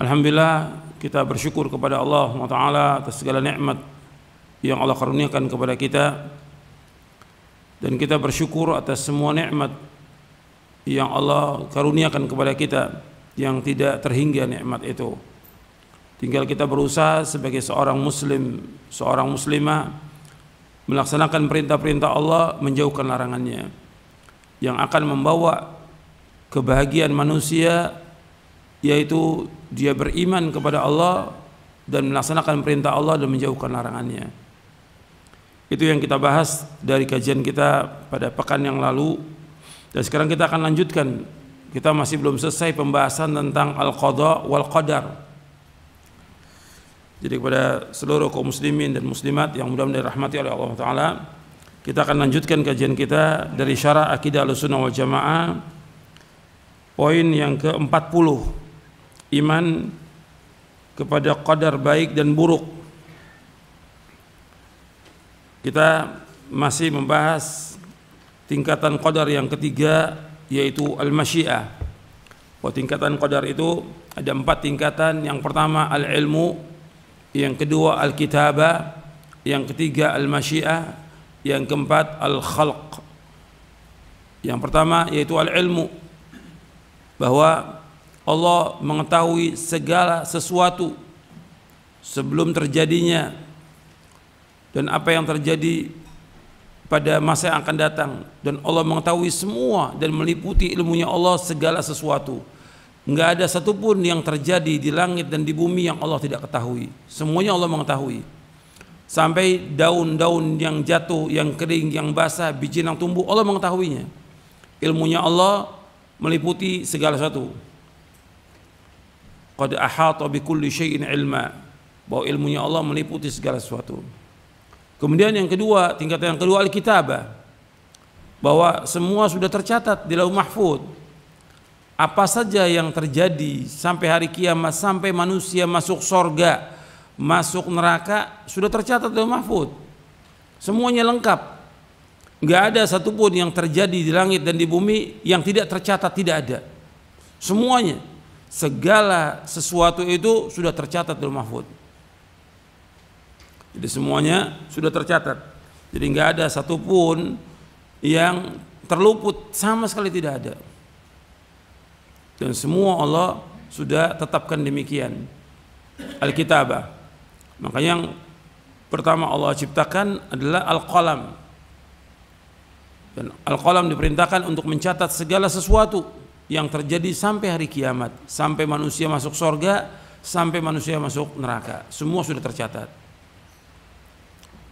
Alhamdulillah, kita bersyukur kepada Allah SWT atas segala nikmat yang Allah karuniakan kepada kita, dan kita bersyukur atas semua nikmat yang Allah karuniakan kepada kita yang tidak terhingga nikmat itu. Tinggal kita berusaha sebagai seorang muslim, seorang muslimah, melaksanakan perintah-perintah Allah, menjauhkan larangannya yang akan membawa kebahagiaan manusia, yaitu dia beriman kepada Allah dan melaksanakan perintah Allah dan menjauhkan larangannya. Itu yang kita bahas dari kajian kita pada pekan yang lalu, dan sekarang kita akan lanjutkan. Kita masih belum selesai pembahasan tentang al-qada wal qadar. Jadi kepada seluruh kaum muslimin dan muslimat yang mudah-mudahan dirahmati oleh Allah Ta'ala, kita akan lanjutkan kajian kita dari Syarah Aqidah Ahlussunnah wal Jamaah, poin yang ke-40, iman kepada qadar baik dan buruk. Kita masih membahas tingkatan qadar yang ketiga, yaitu al-masyiah. Tingkatan qadar itu ada 4 tingkatan. Yang pertama al-ilmu, yang kedua al-kitabah, yang ketiga al-masyiah, yang keempat al-khalq. Yang pertama yaitu al-ilmu, bahwa Allah mengetahui segala sesuatu sebelum terjadinya, dan apa yang terjadi pada masa yang akan datang, dan Allah mengetahui semua dan meliputi ilmunya Allah segala sesuatu. Enggak ada satupun yang terjadi di langit dan di bumi yang Allah tidak ketahui. Semuanya Allah mengetahui. Sampai daun-daun yang jatuh, yang kering, yang basah, biji yang tumbuh, Allah mengetahuinya. Ilmunya Allah meliputi segala sesuatu. Qad ahata bi kulli syai'in ilma, bahwa ilmunya Allah meliputi segala sesuatu. Kemudian yang kedua, tingkatan yang kedua al-kitabah, bahwa semua sudah tercatat di Lauh Mahfuz. Apa saja yang terjadi sampai hari kiamat, sampai manusia masuk surga, masuk neraka, sudah tercatat di Lauh Mahfuz. Semuanya lengkap. Enggak ada satupun yang terjadi di langit dan di bumi yang tidak tercatat, tidak ada. Semuanya, segala sesuatu itu sudah tercatat di Lauh Mahfuz. Jadi semuanya sudah tercatat. Jadi enggak ada satupun yang terluput, sama sekali tidak ada. Dan semua Allah sudah tetapkan demikian. Al-kitabah. Maka yang pertama Allah ciptakan adalah al-qalam. Dan al-qalam diperintahkan untuk mencatat segala sesuatu yang terjadi sampai hari kiamat, sampai manusia masuk surga, sampai manusia masuk neraka. Semua sudah tercatat.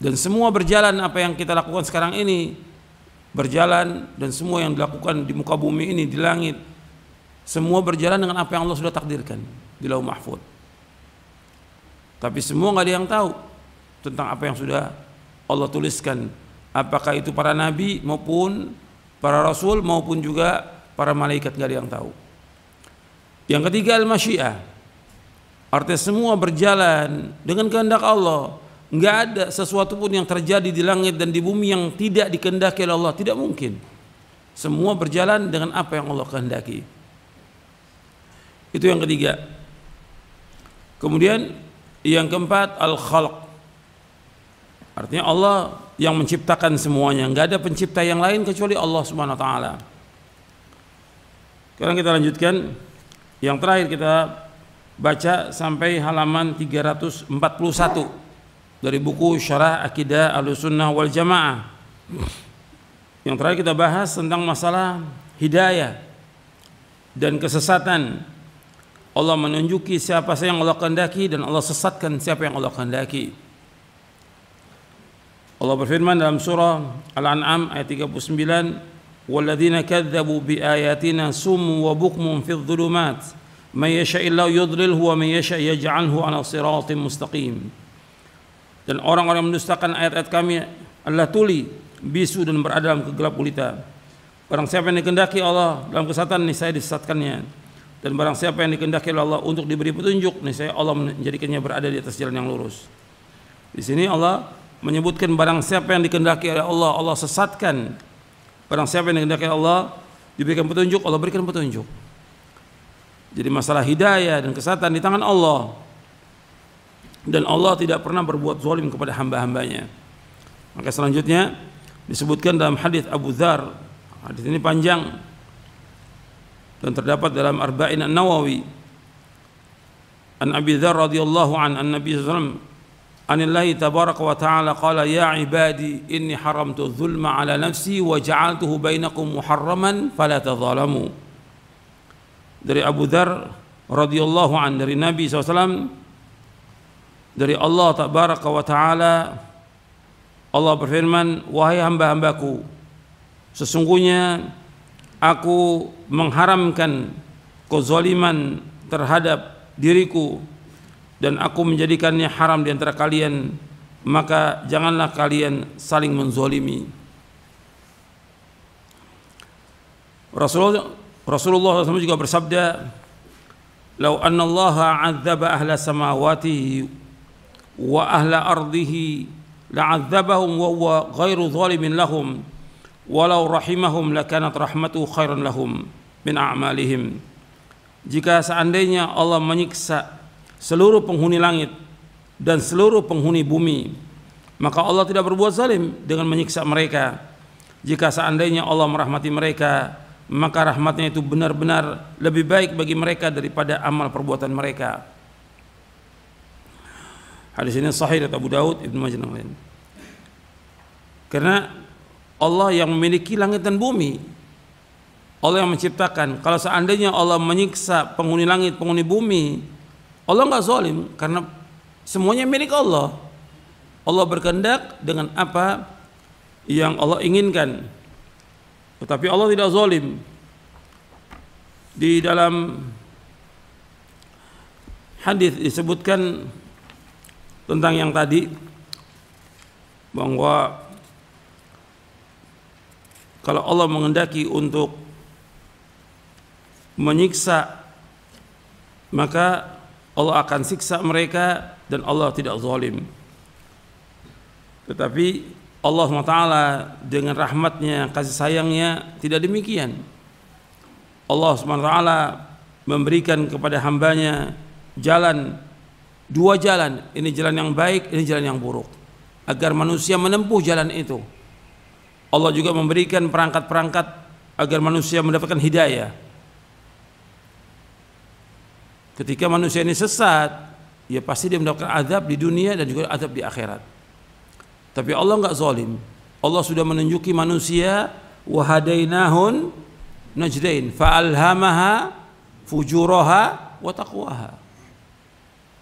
Dan semua berjalan, apa yang kita lakukan sekarang ini berjalan, dan semua yang dilakukan di muka bumi ini, di langit, semua berjalan dengan apa yang Allah sudah takdirkan di Lauh Mahfuz. Tapi semua nggak ada yang tahu tentang apa yang sudah Allah tuliskan, apakah itu para nabi maupun para rasul maupun juga para malaikat, nggak ada yang tahu. Yang ketiga al-masyiah, artinya semua berjalan dengan kehendak Allah. Nggak ada sesuatu pun yang terjadi di langit dan di bumi yang tidak dikehendaki oleh Allah, tidak mungkin. Semua berjalan dengan apa yang Allah kehendaki. Itu yang ketiga. Kemudian yang keempat al-khalq, artinya Allah yang menciptakan semuanya, nggak ada pencipta yang lain kecuali Allah Subhanahu wa taala. Sekarang kita lanjutkan. Yang terakhir kita baca sampai halaman 341 dari buku Syarah Aqidah Ahlussunnah wal Jamaah. Yang terakhir kita bahas tentang masalah hidayah dan kesesatan. Allah menunjuki siapa saja yang Allah kehendaki, dan Allah sesatkan siapa yang Allah kehendaki. Allah berfirman dalam surah Al-An'am ayat 39, "Walladzina kadzdzabu biayatina summun wa bukmun fidz dzulumat, may yasha'illahu yudlilhu wa may yasha' yaj'alhu 'ala siratin mustaqim." Dan orang-orang yang mendustakan ayat-ayat kami adalah tuli, bisu, dan berada dalam kegelap gulita. Barang siapa yang dikehendaki Allah dalam kesesatan, niscaya disesatkannya. Dan barang siapa yang dikehendaki oleh Allah untuk diberi petunjuk, niscaya Allah menjadikannya berada di atas jalan yang lurus. Di sini Allah menyebutkan barang siapa yang dikehendaki oleh Allah, Allah sesatkan. Barang siapa yang dikehendaki oleh Allah diberikan petunjuk, Allah berikan petunjuk. Jadi masalah hidayah dan kesesatan di tangan Allah. Dan Allah tidak pernah berbuat zalim kepada hamba-hambanya. Maka selanjutnya disebutkan dalam hadis Abu Dzar. Hadis ini panjang dan terdapat dalam Arba'in An-Nawawi. An Abi Dzar radhiyallahu an Nabi sallallahu alaihi wasallam anillahi tabaraka wa ta'ala qala ya ibadi inni haramtu dzulma ala nafsi wa ja'altuhu bainakum muharraman fala tadzalamu. Dari Abu Dzar radhiyallahu an dari Nabi SAW, dari Allah tabaraka wa ta'ala, Allah berfirman, wahai hamba-hambaku, sesungguhnya aku mengharamkan kezaliman terhadap diriku dan aku menjadikannya haram di antara kalian, maka janganlah kalian saling menzalimi. Rasulullah SAW juga bersabda, "Lau anna Allah 'adzaba ahla samawati wa ahla ardihi la'adzabahum wa huwa ghairu zalimin lahum walau rahimahum lakanat rahmatu khairan lahum min a'malihim." Jika seandainya Allah menyiksa seluruh penghuni langit dan seluruh penghuni bumi, maka Allah tidak berbuat zalim dengan menyiksa mereka. Jika seandainya Allah merahmati mereka, maka rahmatnya itu benar-benar lebih baik bagi mereka daripada amal perbuatan mereka. Hadis ini sahih dari Abu Daud, Ibnu Majah dan lain. Karena Allah yang memiliki langit dan bumi, Allah yang menciptakan. Kalau seandainya Allah menyiksa penghuni langit, penghuni bumi, Allah nggak zalim karena semuanya milik Allah. Allah berkehendak dengan apa yang Allah inginkan. Tetapi Allah tidak zalim. Di dalam hadis disebutkan tentang yang tadi, bahwa kalau Allah menghendaki untuk menyiksa, maka Allah akan siksa mereka dan Allah tidak zalim. Tetapi Allah SWT dengan rahmatnya, kasih sayangnya tidak demikian. Allah SWT memberikan kepada hambanya dua jalan, ini jalan yang baik, ini jalan yang buruk, agar manusia menempuh jalan itu. Allah juga memberikan perangkat-perangkat agar manusia mendapatkan hidayah. Ketika manusia ini sesat, ya pasti dia mendapatkan azab di dunia dan juga azab di akhirat. Tapi Allah enggak zalim. Allah sudah menunjuki manusia, wa hadainahun najdain fa alhamaha fujuraha wa taqwaha.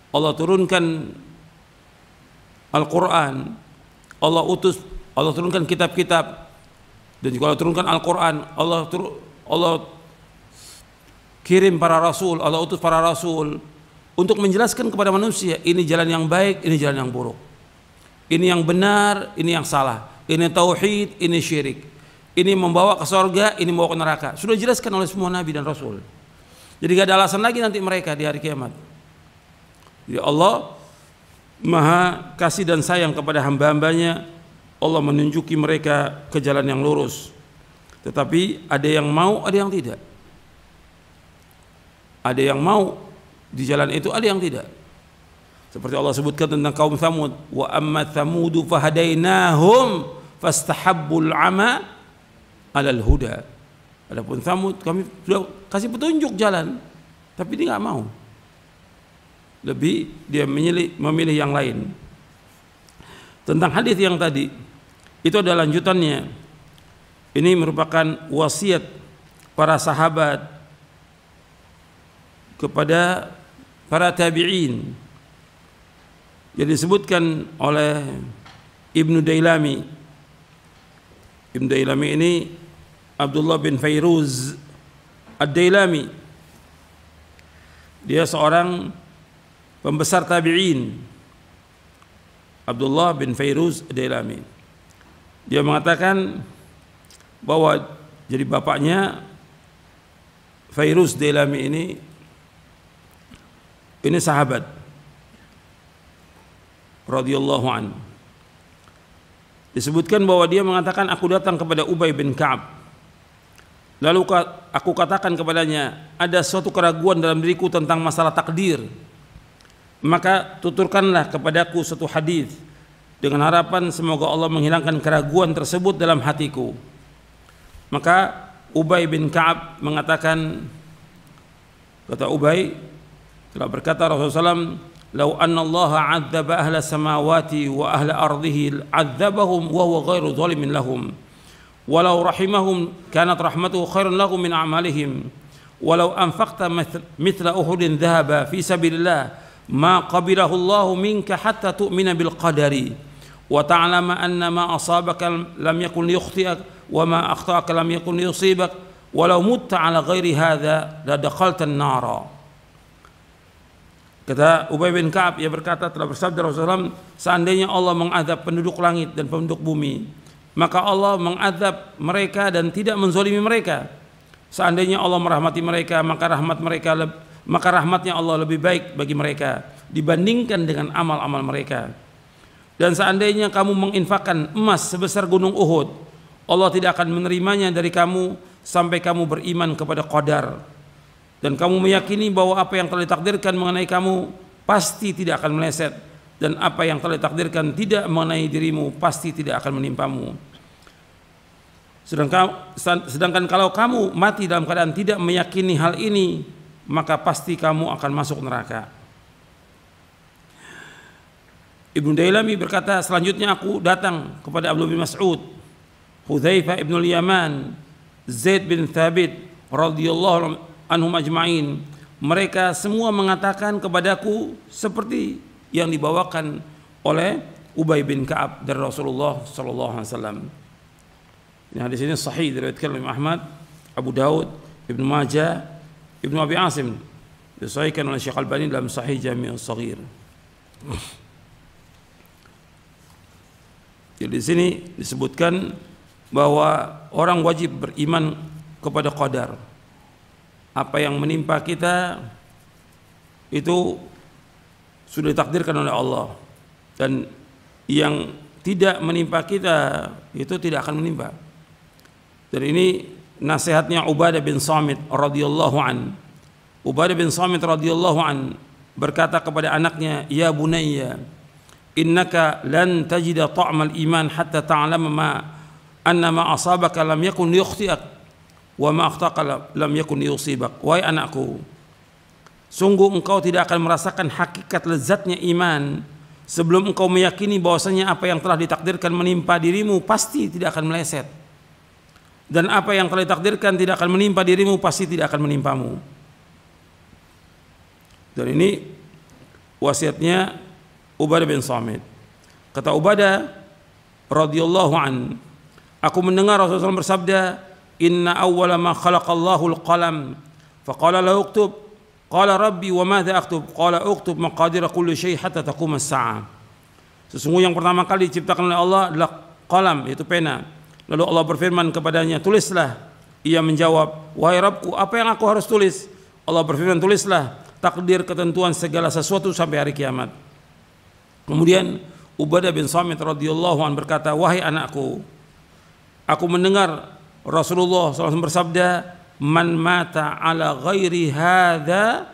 Allah turunkan Al-Quran, Allah turunkan kitab-kitab, dan juga Allah turunkan Al-Quran, Allah kirim para rasul, Allah utus para rasul untuk menjelaskan kepada manusia, ini jalan yang baik, ini jalan yang buruk, ini yang benar, ini yang salah, ini tauhid, ini syirik, ini membawa ke surga, ini membawa ke neraka. Sudah dijelaskan oleh semua nabi dan rasul. Jadi gak ada alasan lagi nanti mereka di hari kiamat. Jadi Allah Maha kasih dan sayang kepada hamba-hambanya. Allah menunjuki mereka ke jalan yang lurus. Tetapi ada yang mau, ada yang tidak. Ada yang mau di jalan itu, ada yang tidak. Seperti Allah sebutkan tentang kaum Tsamud, wa amma Tsamudu fahadainahum fastahabbul ama 'alal huda. Adapun Tsamud kami sudah kasih petunjuk jalan, tapi dia enggak mau. Lebih dia memilih yang lain. Tentang hadis yang tadi, itu adalah lanjutannya. Ini merupakan wasiat para sahabat kepada para tabi'in. Jadi disebutkan oleh Ibnu Dailami. Ibnu Dailami ini Abdullah bin Fairuz Ad-Dailami. Dia seorang pembesar tabi'in, Abdullah bin Fairuz Ad-Dailami. Dia mengatakan bahwa jadi bapaknya Fairuz Dailami ini sahabat radhiyallahu an. Disebutkan bahwa dia mengatakan, aku datang kepada Ubay bin Ka'ab Lalu aku katakan kepadanya, ada suatu keraguan dalam diriku tentang masalah takdir. Maka tuturkanlah kepadaku suatu hadis dengan harapan semoga Allah menghilangkan keraguan tersebut dalam hatiku. Maka Ubay bin Ka'ab mengatakan, kata Ubay, telah berkata Rasulullah SAW, "Lau anna Allah 'adzaba ahla samawati wa ahla ardihi 'adzabahum wa huwa ghairu zalimin lahum. Walau rahimahum kanat rahmatuhu khairan lahum min a'malihim. Walau anfaqta mithla Uhudin dhahaba fi sabilillah ma qabilahu Allahu minka hatta tu'mina bil qadari wa ta'lama anna ma asabaka lam yakun liyukhti'ak wa ma akhta'aka lam yakun liyusibak walau mutta 'ala ghairi hadza la dakhalta an-nara." Kata Ubay bin Ka'ab, ia berkata, telah bersabda Rasulullah SAW, seandainya Allah mengadab penduduk langit dan penduduk bumi, maka Allah mengadab mereka dan tidak menzalimi mereka. Seandainya Allah merahmati mereka, maka rahmatnya Allah lebih baik bagi mereka dibandingkan dengan amal-amal mereka. Dan seandainya kamu menginfakkan emas sebesar gunung Uhud, Allah tidak akan menerimanya dari kamu sampai kamu beriman kepada qadar. Dan kamu meyakini bahwa apa yang telah ditakdirkan mengenai kamu pasti tidak akan meleset, dan apa yang telah ditakdirkan tidak mengenai dirimu pasti tidak akan menimpamu. Sedangkan kalau kamu mati dalam keadaan tidak meyakini hal ini, maka pasti kamu akan masuk neraka. Ibnu Dailami berkata, selanjutnya aku datang kepada Abdullah bin Mas'ud, Hudzaifah ibn al-Yaman, Zaid bin Thabit radhiyallahu anhum ajma'in. Mereka semua mengatakan kepadaku seperti yang dibawakan oleh Ubay bin Ka'ab dari Rasulullah sallallahu alaihi wasallam. Ini hadis ini sahih diriwayatkan oleh Ahmad, Abu Daud, Ibnu Majah, Ibnu Abi Asim, disahihkan oleh Syekh Albani dalam Sahih Jami' Shaghir. Jadi di sini disebutkan bahwa orang wajib beriman kepada qadar. Apa yang menimpa kita itu sudah ditakdirkan oleh Allah, dan yang tidak menimpa kita itu tidak akan menimpa. Dan ini nasihatnya Ubadah bin Samit radhiyallahu an. Ubadah bin Samit radhiyallahu an berkata kepada anaknya, "Ya bunayya, innaka lan tajida ta'mal iman hatta ta'lama ma anna ma asabaka lam yakun liyukhti'ak wa ma akhtaka lam yakun yusibak." Wahai anakku, sungguh engkau tidak akan merasakan hakikat lezatnya iman sebelum engkau meyakini bahwasanya apa yang telah ditakdirkan menimpa dirimu pasti tidak akan meleset, dan apa yang telah ditakdirkan tidak akan menimpa dirimu pasti tidak akan menimpamu. Dan ini wasiatnya Ubadah bin Samit. Kata Ubadah radhiyallahu an, aku mendengar Rasulullah SAW bersabda, "Inna awwala ma khalaqallahu al-qalam, faqala lahu uktub, qala rabbi wa madza aktub, qala uktub maqadir kulli syai' hatta taqum as-sa'ah." Sesungguhnya yang pertama kali diciptakan oleh Allah adalah qalam, yaitu pena. Lalu Allah berfirman kepadanya, "Tulislah." Ia menjawab, "Wahai Rabbku, apa yang aku harus tulis?" Allah berfirman, "Tulislah takdir ketentuan segala sesuatu sampai hari kiamat." Kemudian Ubadah bin Samit radhiyallahu anhu berkata, "Wahai anakku, aku mendengar Rasulullah SAW bersabda, man mata ala ghairi hadza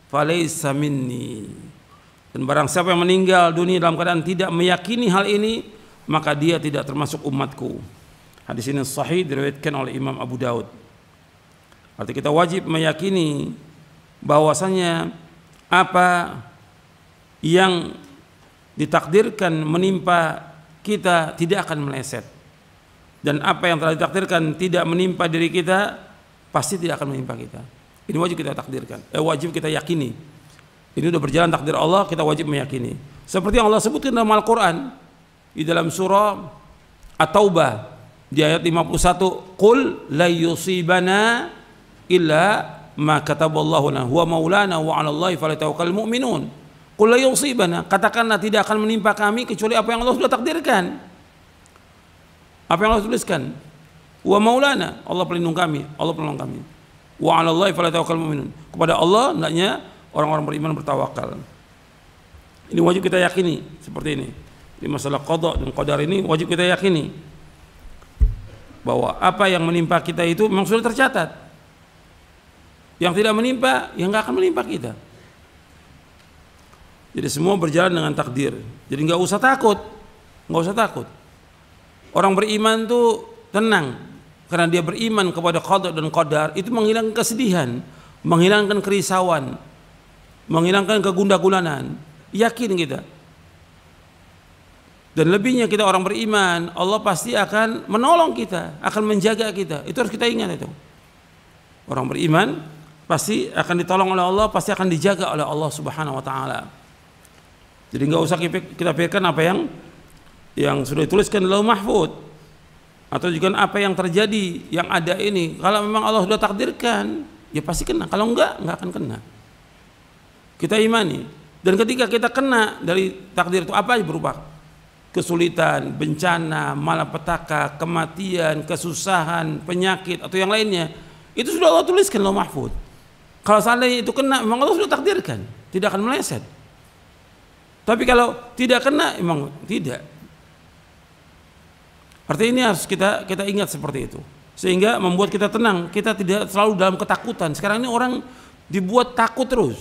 falaysa minni." Dan barang siapa yang meninggal dunia dalam keadaan tidak meyakini hal ini, maka dia tidak termasuk umatku. Hadis ini sahih diriwayatkan oleh Imam Abu Daud. Artinya kita wajib meyakini bahwasanya apa yang ditakdirkan menimpa kita tidak akan meleset, dan apa yang telah ditakdirkan tidak menimpa diri kita pasti tidak akan menimpa kita. Ini wajib kita takdirkan, wajib kita yakini. Ini sudah berjalan takdir Allah, kita wajib meyakini. Seperti yang Allah sebutkan dalam Al-Quran di dalam surah At-Taubah di ayat 51, "Qul la yusibana illa ma kataballahu lana huwa maulana wa 'alallahi falyatawakkalul mu'minun." Qul la yusibana, katakanlah tidak akan menimpa kami kecuali apa yang Allah sudah takdirkan. Apa yang Allah tuliskan. Wa maulana, Allah pelindung kami, Allah penolong kami. Wa 'alallahi falyatawakkalul mu'minun, kepada Allah hendaknya orang-orang beriman bertawakal. Ini wajib kita yakini seperti ini. Di masalah qada dan qadar ini wajib kita yakini. bahwa apa yang menimpa kita itu memang sudah tercatat. Yang tidak menimpa, yang nggak akan menimpa kita. Jadi semua berjalan dengan takdir. Jadi nggak usah takut, nggak usah takut. Orang beriman tuh tenang, karena dia beriman kepada qada dan qadar. Itu menghilangkan kesedihan, menghilangkan kerisauan, menghilangkan kegundah-gulanan. Yakin kita. Dan lebihnya kita orang beriman, Allah pasti akan menolong kita, akan menjaga kita. Itu harus kita ingat itu. Orang beriman pasti akan ditolong oleh Allah, pasti akan dijaga oleh Allah Subhanahu wa taala. Jadi nggak usah kita pikirkan apa yang sudah dituliskan dalam mahfud, atau juga apa yang terjadi yang ada ini. Kalau memang Allah sudah takdirkan, ya pasti kena. Kalau nggak akan kena. Kita imani. Dan ketika kita kena dari takdir itu, apa aja berupa kesulitan, bencana, malapetaka, kematian, kesusahan, penyakit atau yang lainnya, itu sudah Allah tuliskan dalam mahfud. Kalau seandainya itu kena, memang Allah sudah takdirkan, tidak akan meleset. Tapi kalau tidak kena, memang tidak. Artinya ini harus kita ingat seperti itu, sehingga membuat kita tenang. Kita tidak selalu dalam ketakutan. Sekarang ini orang dibuat takut terus,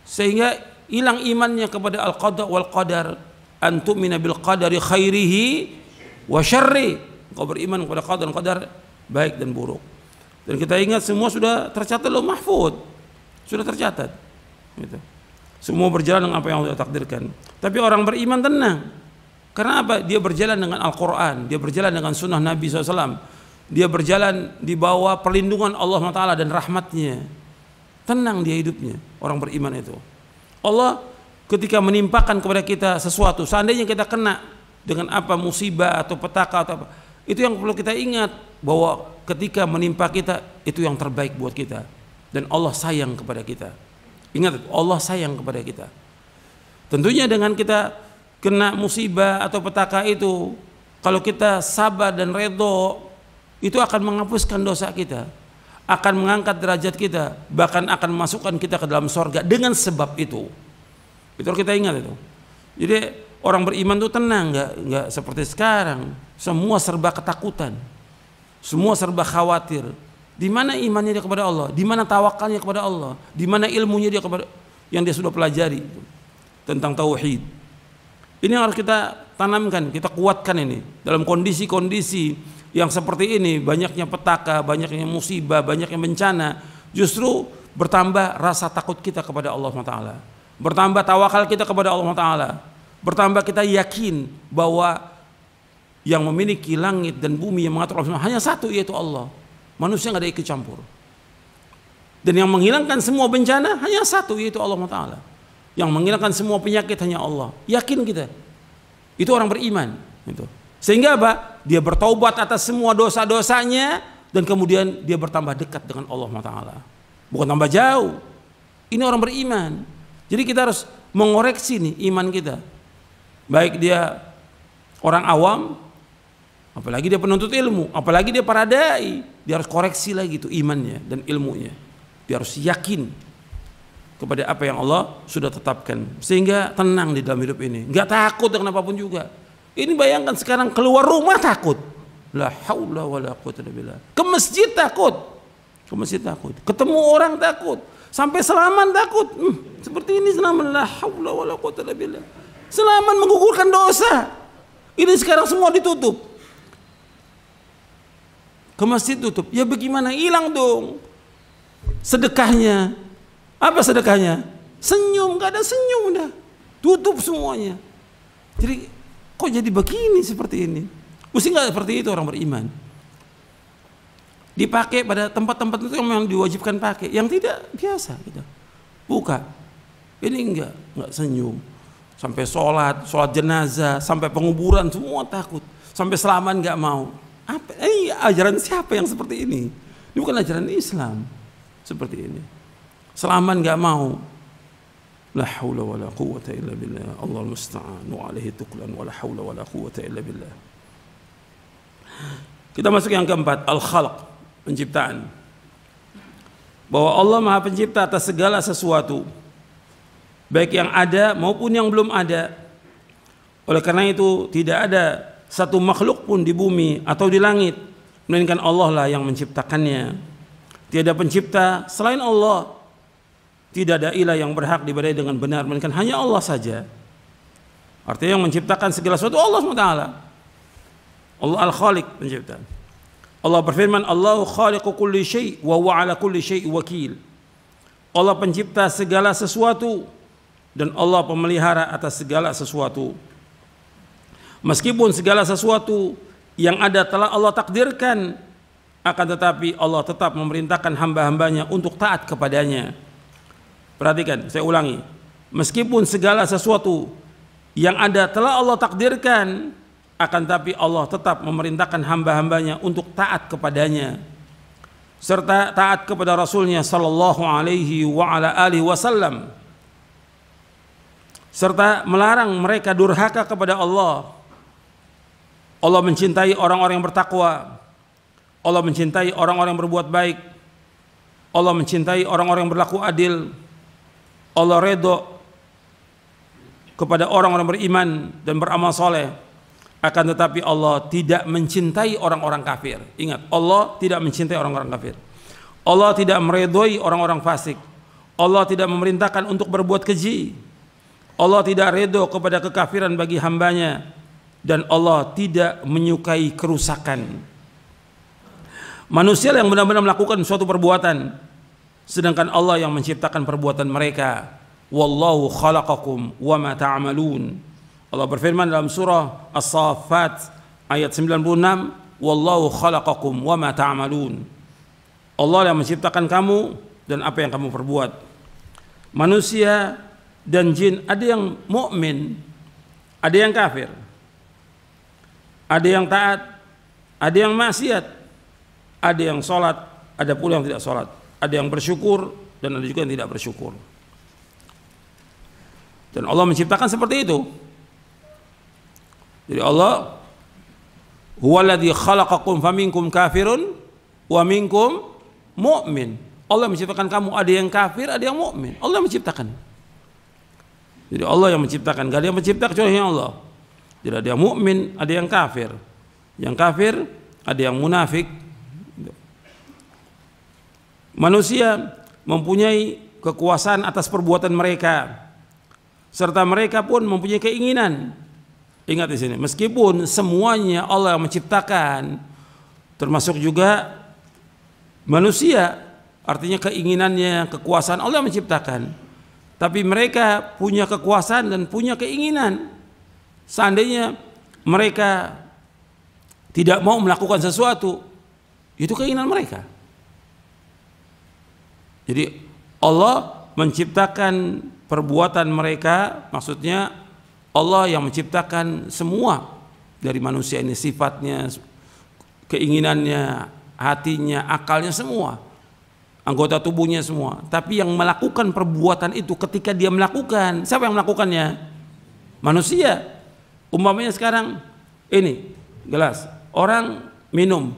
sehingga hilang imannya kepada al-qada wal qadar. Antu'mina bil qadari khairihi wa syarri. Kau beriman kepada qadar dan qadar baik dan buruk. Dan kita ingat semua sudah tercatat dalam mahfud, sudah tercatat. Gitu. Semua berjalan dengan apa yang Allah takdirkan. Tapi orang beriman tenang. Karena apa? Dia berjalan dengan Al-Quran, dia berjalan dengan sunnah Nabi SAW, dia berjalan di bawah perlindungan Allah SWT dan rahmatnya. Tenang dia hidupnya, orang beriman itu. Allah ketika menimpakan kepada kita sesuatu, seandainya kita kena dengan apa musibah atau petaka atau apa, itu yang perlu kita ingat, bahwa ketika menimpa kita itu yang terbaik buat kita, dan Allah sayang kepada kita. Ingat, Allah sayang kepada kita. Tentunya dengan kita kena musibah atau petaka itu, kalau kita sabar dan redho, itu akan menghapuskan dosa kita, akan mengangkat derajat kita, bahkan akan memasukkan kita ke dalam sorga dengan sebab itu. Itu harus kita ingat itu. Jadi orang beriman itu tenang, nggak seperti sekarang. Semua serba ketakutan, semua serba khawatir. Di mana imannya dia kepada Allah? Di mana tawakalnya kepada Allah? Di mana ilmunya dia kepada yang dia sudah pelajari tentang tauhid? Ini yang harus kita tanamkan, kita kuatkan ini dalam kondisi-kondisi yang seperti ini, banyaknya petaka, banyaknya musibah, banyaknya bencana. Justru bertambah rasa takut kita kepada Allah SWT, bertambah tawakal kita kepada Allah SWT, bertambah kita yakin bahwa yang memiliki langit dan bumi yang mengatur hanya satu, yaitu Allah. Manusia nggak ada ikut campur. Dan yang menghilangkan semua bencana hanya satu, yaitu Allah Ta'ala. Yang menghilangkan semua penyakit hanya Allah. Yakin kita. Itu orang beriman. Gitu. Sehingga apa? Dia bertaubat atas semua dosa-dosanya, dan kemudian dia bertambah dekat dengan Allah Ta'ala. Bukan tambah jauh. Ini orang beriman. Jadi kita harus mengoreksi nih iman kita. Baik dia orang awam, apalagi dia penuntut ilmu, apalagi dia para dai, dia harus koreksi lagi itu imannya dan ilmunya. Dia harus yakin kepada apa yang Allah sudah tetapkan, sehingga tenang di dalam hidup ini, nggak takut dengan apapun juga. Ini bayangkan sekarang keluar rumah takut, la haula wala quwwata illa billah. Ke masjid takut, ketemu orang takut, sampai Selaman takut. Seperti ini Selaman, la haula wala quwwata illa billah. Selaman menggugurkan dosa. Ini sekarang semua ditutup. Ke masjid tutup, ya bagaimana? Hilang dong sedekahnya. Apa sedekahnya? Senyum, gak ada senyum dah, tutup semuanya. Jadi kok jadi begini seperti ini? Mesti nggak seperti itu orang beriman. Dipakai pada tempat-tempat itu yang memang diwajibkan pakai, yang tidak biasa kita buka. Ini nggak senyum. Sampai sholat jenazah, sampai penguburan semua takut, sampai Selaman nggak mau. Apa? Ajaran siapa yang seperti ini? Ini bukan ajaran Islam seperti ini. Selaman nggak mau. La haula wala quwwata illa billah. Allahul musta'an wa alaihi tuklan wa la haula wala quwwata illa billah. Kita masuk yang keempat, al-khalq, penciptaan. Bahwa Allah Maha Pencipta atas segala sesuatu, baik yang ada maupun yang belum ada. Oleh karena itu tidak ada satu makhluk pun di bumi atau di langit melainkan Allah lah yang menciptakannya. Tiada pencipta selain Allah. Tidak ada ilah yang berhak diibadahi dengan benar melainkan hanya Allah saja. Artinya yang menciptakan segala sesuatu Allah SWT. Allah Al-Khaliq, pencipta. Allah berfirman, Allahu khaliqu kulli syai' wa huwa ala kulli syai' wakil. Allah pencipta segala sesuatu dan Allah pemelihara atas segala sesuatu. Meskipun segala sesuatu yang ada telah Allah takdirkan, akan tetapi Allah tetap memerintahkan hamba-hambanya untuk taat kepadanya. Perhatikan, saya ulangi. Meskipun segala sesuatu yang ada telah Allah takdirkan, akan tetapi Allah tetap memerintahkan hamba-hambanya untuk taat kepadanya, serta taat kepada Rasulnya sallallahu alaihi wa ala alihi wasallam, serta melarang mereka durhaka kepada Allah. Allah mencintai orang-orang yang bertakwa. Allah mencintai orang-orang yang berbuat baik. Allah mencintai orang-orang yang berlaku adil. Allah redha kepada orang-orang beriman dan beramal soleh. Akan tetapi Allah tidak mencintai orang-orang kafir. Ingat, Allah tidak mencintai orang-orang kafir. Allah tidak meredhoi orang-orang fasik. Allah tidak memerintahkan untuk berbuat keji. Allah tidak redha kepada kekafiran bagi hambanya. Dan Allah tidak menyukai kerusakan. Manusia yang benar-benar melakukan suatu perbuatan, sedangkan Allah yang menciptakan perbuatan mereka. Wallahu khalaqakum wa ma ta'malun. Allah berfirman dalam surah As-Saffat ayat 96, Wallahu khalaqakum wa ma ta'malun. Allah yang menciptakan kamu dan apa yang kamu perbuat. Manusia dan jin, ada yang mukmin, ada yang kafir. Ada yang taat, ada yang maksiat, ada yang sholat, ada pula yang tidak sholat, ada yang bersyukur dan ada juga yang tidak bersyukur. Dan Allah menciptakan seperti itu. Jadi Allah huwaladzi khalaqakum faminkum kafirun wa minkum mu'min. Allah menciptakan kamu, ada yang kafir, ada yang mukmin. Allah menciptakan. Jadi Allah yang menciptakan, gak ada yang mencipta kecuali Allah. Tidak ada yang mukmin, ada yang kafir. Yang kafir, ada yang munafik. Manusia mempunyai kekuasaan atas perbuatan mereka, serta mereka pun mempunyai keinginan. Ingat di sini, meskipun semuanya Allah yang menciptakan, termasuk juga manusia, artinya keinginannya, kekuasaan Allah yang menciptakan. Tapi mereka punya kekuasaan dan punya keinginan. Seandainya mereka tidak mau melakukan sesuatu, itu keinginan mereka. Jadi Allah menciptakan perbuatan mereka, maksudnya Allah yang menciptakan semua dari manusia ini, sifatnya, keinginannya, hatinya, akalnya, semua, anggota tubuhnya semua. Tapi yang melakukan perbuatan itu ketika dia melakukan, siapa yang melakukannya? Manusia. Umpamanya sekarang ini gelas, orang minum,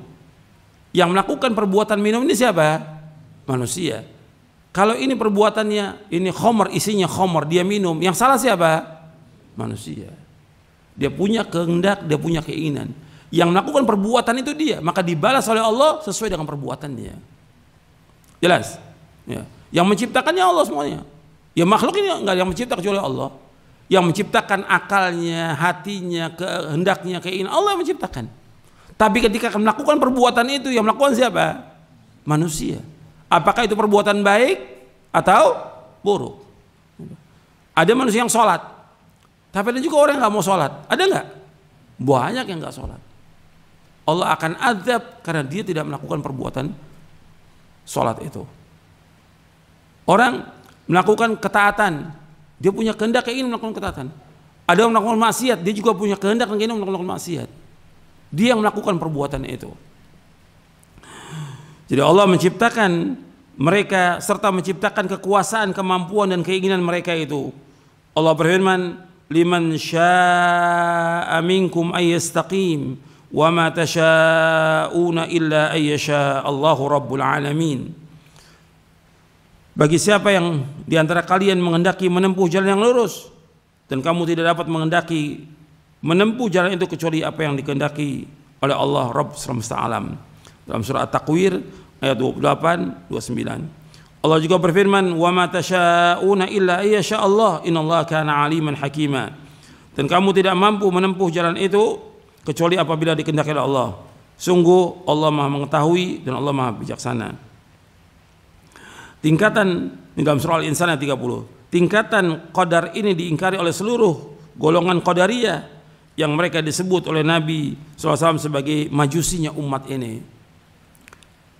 yang melakukan perbuatan minum ini siapa? Manusia. Kalau ini perbuatannya, ini khamr, isinya khamr, dia minum, yang salah siapa? Manusia. Dia punya kehendak, dia punya keinginan. Yang melakukan perbuatan itu dia, maka dibalas oleh Allah sesuai dengan perbuatannya. Jelas? Ya. Yang menciptakannya Allah semuanya. Ya makhluk ini enggak yang mencipta kecuali Allah. Yang menciptakan akalnya, hatinya, kehendaknya, keinginan, Allah yang menciptakan. Tapi ketika melakukan perbuatan itu, yang melakukan siapa? Manusia. Apakah itu perbuatan baik atau buruk? Ada manusia yang sholat, tapi ada juga orang yang nggak mau sholat. Ada nggak? Banyak yang nggak sholat. Allah akan azab karena dia tidak melakukan perbuatan sholat itu. Orang melakukan ketaatan, dia punya kehendak ingin melakukan ketaatan. Ada yang melakukan maksiat, dia juga punya kehendak ingin melakukan maksiat. Dia yang melakukan perbuatan itu. Jadi Allah menciptakan mereka serta menciptakan kekuasaan, kemampuan dan keinginan mereka itu. Allah berfirman, "Liman syaa'a minkum ayyastaqim wa ma tasyaa'una illa ayyasha Allahu rabbul alamin." Bagi siapa yang di antara kalian menghendaki menempuh jalan yang lurus dan kamu tidak dapat menghendaki menempuh jalan itu kecuali apa yang dikehendaki oleh Allah Rabb semesta alam. Dalam surah At-Takwir ayat 28, 29. Allah juga berfirman, "Wa ma tasyauna illa ayyasha Allah, innallaha kana aliman hakima." Dan kamu tidak mampu menempuh jalan itu kecuali apabila dikehendaki oleh Allah. Sungguh Allah Maha mengetahui dan Allah Maha bijaksana. Tingkatan di dalam surah Al-Insan ayat 30. Tingkatan qadar ini diingkari oleh seluruh golongan qadariyah yang mereka disebut oleh Nabi SAW sebagai majusinya umat ini.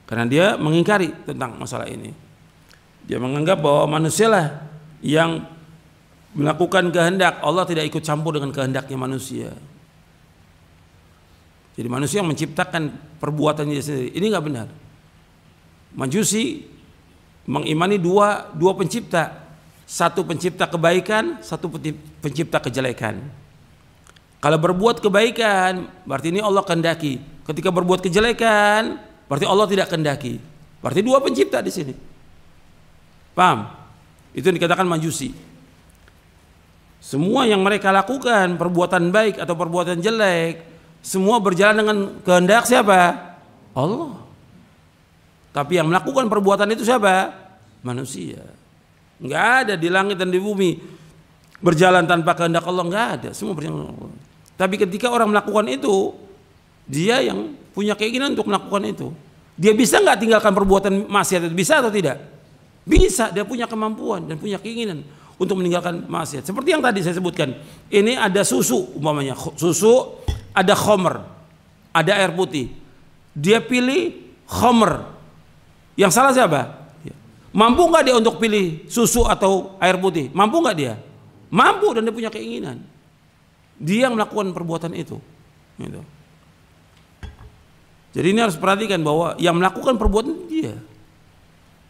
Karena dia mengingkari tentang masalah ini. Dia menganggap bahwa manusialah yang melakukan kehendak, Allah tidak ikut campur dengan kehendaknya manusia. Jadi manusia yang menciptakan perbuatannya sendiri. Ini nggak benar. Majusi mengimani dua pencipta. Satu pencipta kebaikan, satu pencipta kejelekan. Kalau berbuat kebaikan, berarti ini Allah kehendaki. Ketika berbuat kejelekan, berarti Allah tidak kehendaki. Berarti dua pencipta di sini. Paham? Itu yang dikatakan majusi. Semua yang mereka lakukan, perbuatan baik atau perbuatan jelek, semua berjalan dengan kehendak siapa? Allah. Tapi yang melakukan perbuatan itu siapa? Manusia. Enggak ada di langit dan di bumi berjalan tanpa kehendak Allah, enggak ada. Semua berjalan dengan Allah. Tapi ketika orang melakukan itu, dia yang punya keinginan untuk melakukan itu. Dia bisa enggak tinggalkan perbuatan maksiat itu? Bisa atau tidak? Bisa, dia punya kemampuan dan punya keinginan untuk meninggalkan maksiat. Seperti yang tadi saya sebutkan. Ini ada susu umpamanya, susu, ada khamr, ada air putih. Dia pilih khamr. Yang salah siapa? Mampu nggak dia untuk pilih susu atau air putih? Mampu nggak dia? Mampu, dan dia punya keinginan. Dia yang melakukan perbuatan itu. Gitu. Jadi ini harus perhatikan bahwa yang melakukan perbuatan dia.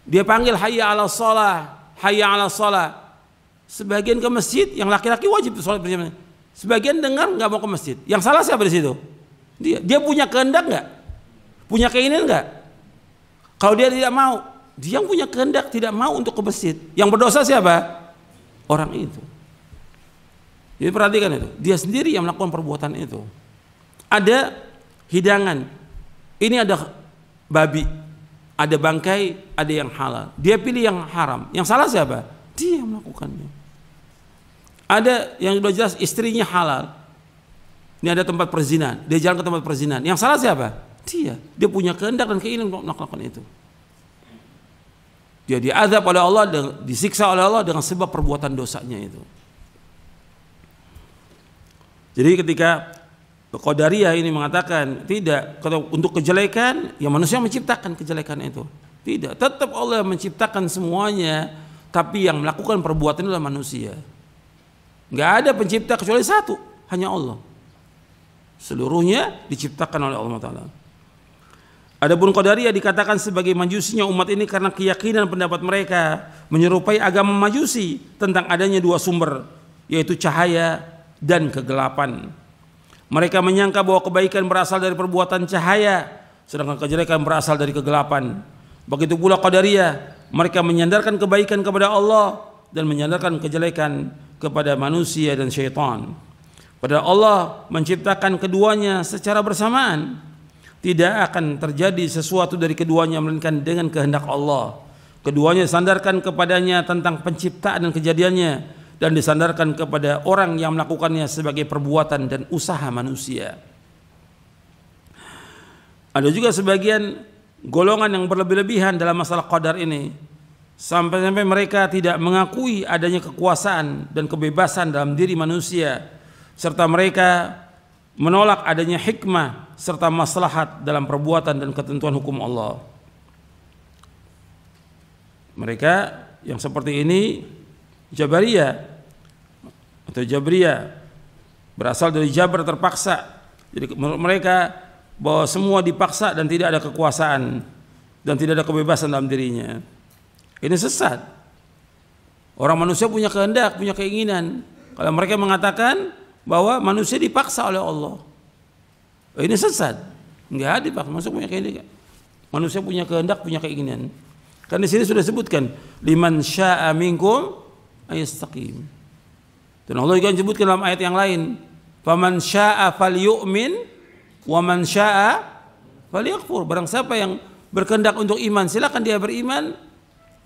Dia panggil hayya 'alas shalah, hayya 'alas shalah. Sebagian ke masjid, yang laki-laki wajib sholat berjamaah. Sebagian dengar nggak mau ke masjid. Yang salah siapa di situ? Dia. Dia punya kehendak nggak? Punya keinginan nggak? Kalau dia tidak mau, dia yang punya kehendak tidak mau untuk ke masjid. Yang berdosa siapa? Orang itu. Jadi perhatikan itu. Dia sendiri yang melakukan perbuatan itu. Ada hidangan. Ini ada babi, ada bangkai, ada yang halal. Dia pilih yang haram. Yang salah siapa? Dia yang melakukannya. Ada yang sudah jelas istrinya halal. Ini ada tempat perzinahan. Dia jalan ke tempat perzinahan. Yang salah siapa? Dia. Dia punya kehendak dan keinginan untuk melakukan itu. Dia diazab oleh Allah, disiksa oleh Allah dengan sebab perbuatan dosanya itu. Jadi ketika Qadariyah ini mengatakan tidak, untuk kejelekan, ya manusia menciptakan kejelekan itu. Tidak, tetap Allah menciptakan semuanya, tapi yang melakukan perbuatan adalah manusia. Nggak ada pencipta kecuali satu, hanya Allah. Seluruhnya diciptakan oleh Allah Ta'ala. Adapun Qadariyah dikatakan sebagai majusinya umat ini karena keyakinan pendapat mereka menyerupai agama majusi tentang adanya dua sumber, yaitu cahaya dan kegelapan. Mereka menyangka bahwa kebaikan berasal dari perbuatan cahaya, sedangkan kejelekan berasal dari kegelapan. Begitu pula Qadariyah, mereka menyandarkan kebaikan kepada Allah dan menyandarkan kejelekan kepada manusia dan syaitan. Padahal Allah menciptakan keduanya secara bersamaan. Tidak akan terjadi sesuatu dari keduanya melainkan dengan kehendak Allah. Keduanya disandarkan kepadanya tentang penciptaan dan kejadiannya, dan disandarkan kepada orang yang melakukannya sebagai perbuatan dan usaha manusia. Ada juga sebagian golongan yang berlebih-lebihan dalam masalah qadar ini, sampai-sampai mereka tidak mengakui adanya kekuasaan dan kebebasan dalam diri manusia, serta mereka menolak adanya hikmah serta maslahat dalam perbuatan dan ketentuan hukum Allah. Mereka yang seperti ini Jabariyah atau Jabriyah, berasal dari Jabr, terpaksa. Jadi menurut mereka bahwa semua dipaksa dan tidak ada kekuasaan dan tidak ada kebebasan dalam dirinya. Ini sesat. Orang manusia punya kehendak, punya keinginan. Kalau mereka mengatakan bahwa manusia dipaksa oleh Allah, ini sesat. Enggak dipaksa, manusia punya kehendak. Manusia punya kehendak, punya keinginan. Kan di sini sudah sebutkan liman syaa minkum ayastaqim. Dan Allah juga menyebutkan dalam ayat yang lain, faman syaa falyu'min wa man syaa falyakfur. Barang siapa yang berkehendak untuk iman, silakan dia beriman.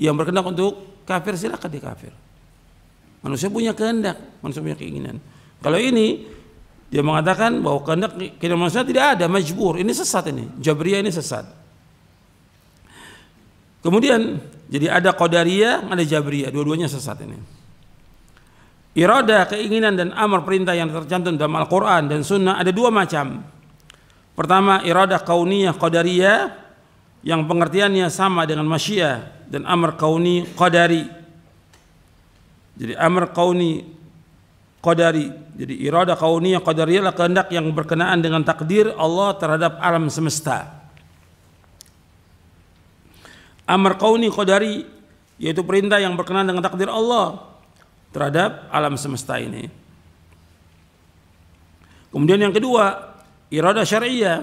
Yang berkehendak untuk kafir, silakan dia kafir. Manusia punya kehendak, manusia punya keinginan. Kalau ini dia mengatakan bahwa kehendak manusia tidak ada, majbur. Ini sesat ini. Jabriyah ini sesat. Kemudian jadi ada Qadariyah, ada Jabriyah, dua-duanya sesat ini. Iradah, keinginan dan amar perintah yang tercantum dalam Al-Qur'an dan Sunnah ada dua macam. Pertama, iradah kauniyah qadariyah yang pengertiannya sama dengan masyiah, dan amar kauni qadari. Jadi amar kauni qadari. Jadi iradah kauniyah qadariyah adalah kehendak yang berkenaan dengan takdir Allah terhadap alam semesta. Amar kauni qadari yaitu perintah yang berkenaan dengan takdir Allah terhadap alam semesta ini. Kemudian yang kedua, iradah syar'iyah.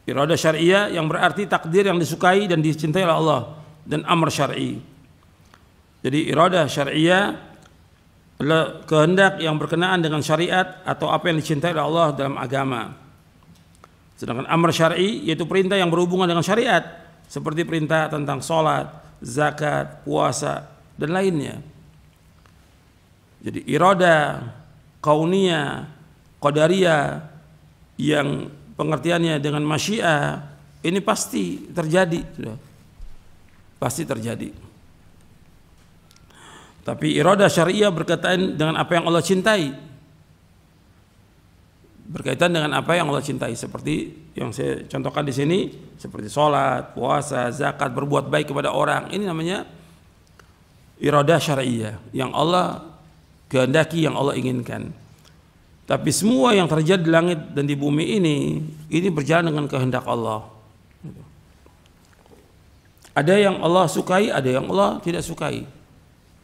Iradah syar'iyah yang berarti takdir yang disukai dan dicintai oleh Allah, dan amr syar'i. Jadi iradah syar'iyah adalah kehendak yang berkenaan dengan syariat atau apa yang dicintai oleh Allah dalam agama. Sedangkan amr syar'i yaitu perintah yang berhubungan dengan syariat, seperti perintah tentang sholat, zakat, puasa, dan lainnya. Jadi iradah kauniyah qadariyah yang pengertiannya dengan masyiah ini pasti terjadi, sudah pasti terjadi. Tapi iradah syariah berkaitan dengan apa yang Allah cintai, berkaitan dengan apa yang Allah cintai, seperti yang saya contohkan di sini, seperti sholat, puasa, zakat, berbuat baik kepada orang. Ini namanya iradah syariah yang Allah kehendaki, yang Allah inginkan. Tapi semua yang terjadi di langit dan di bumi ini berjalan dengan kehendak Allah. Ada yang Allah sukai, ada yang Allah tidak sukai.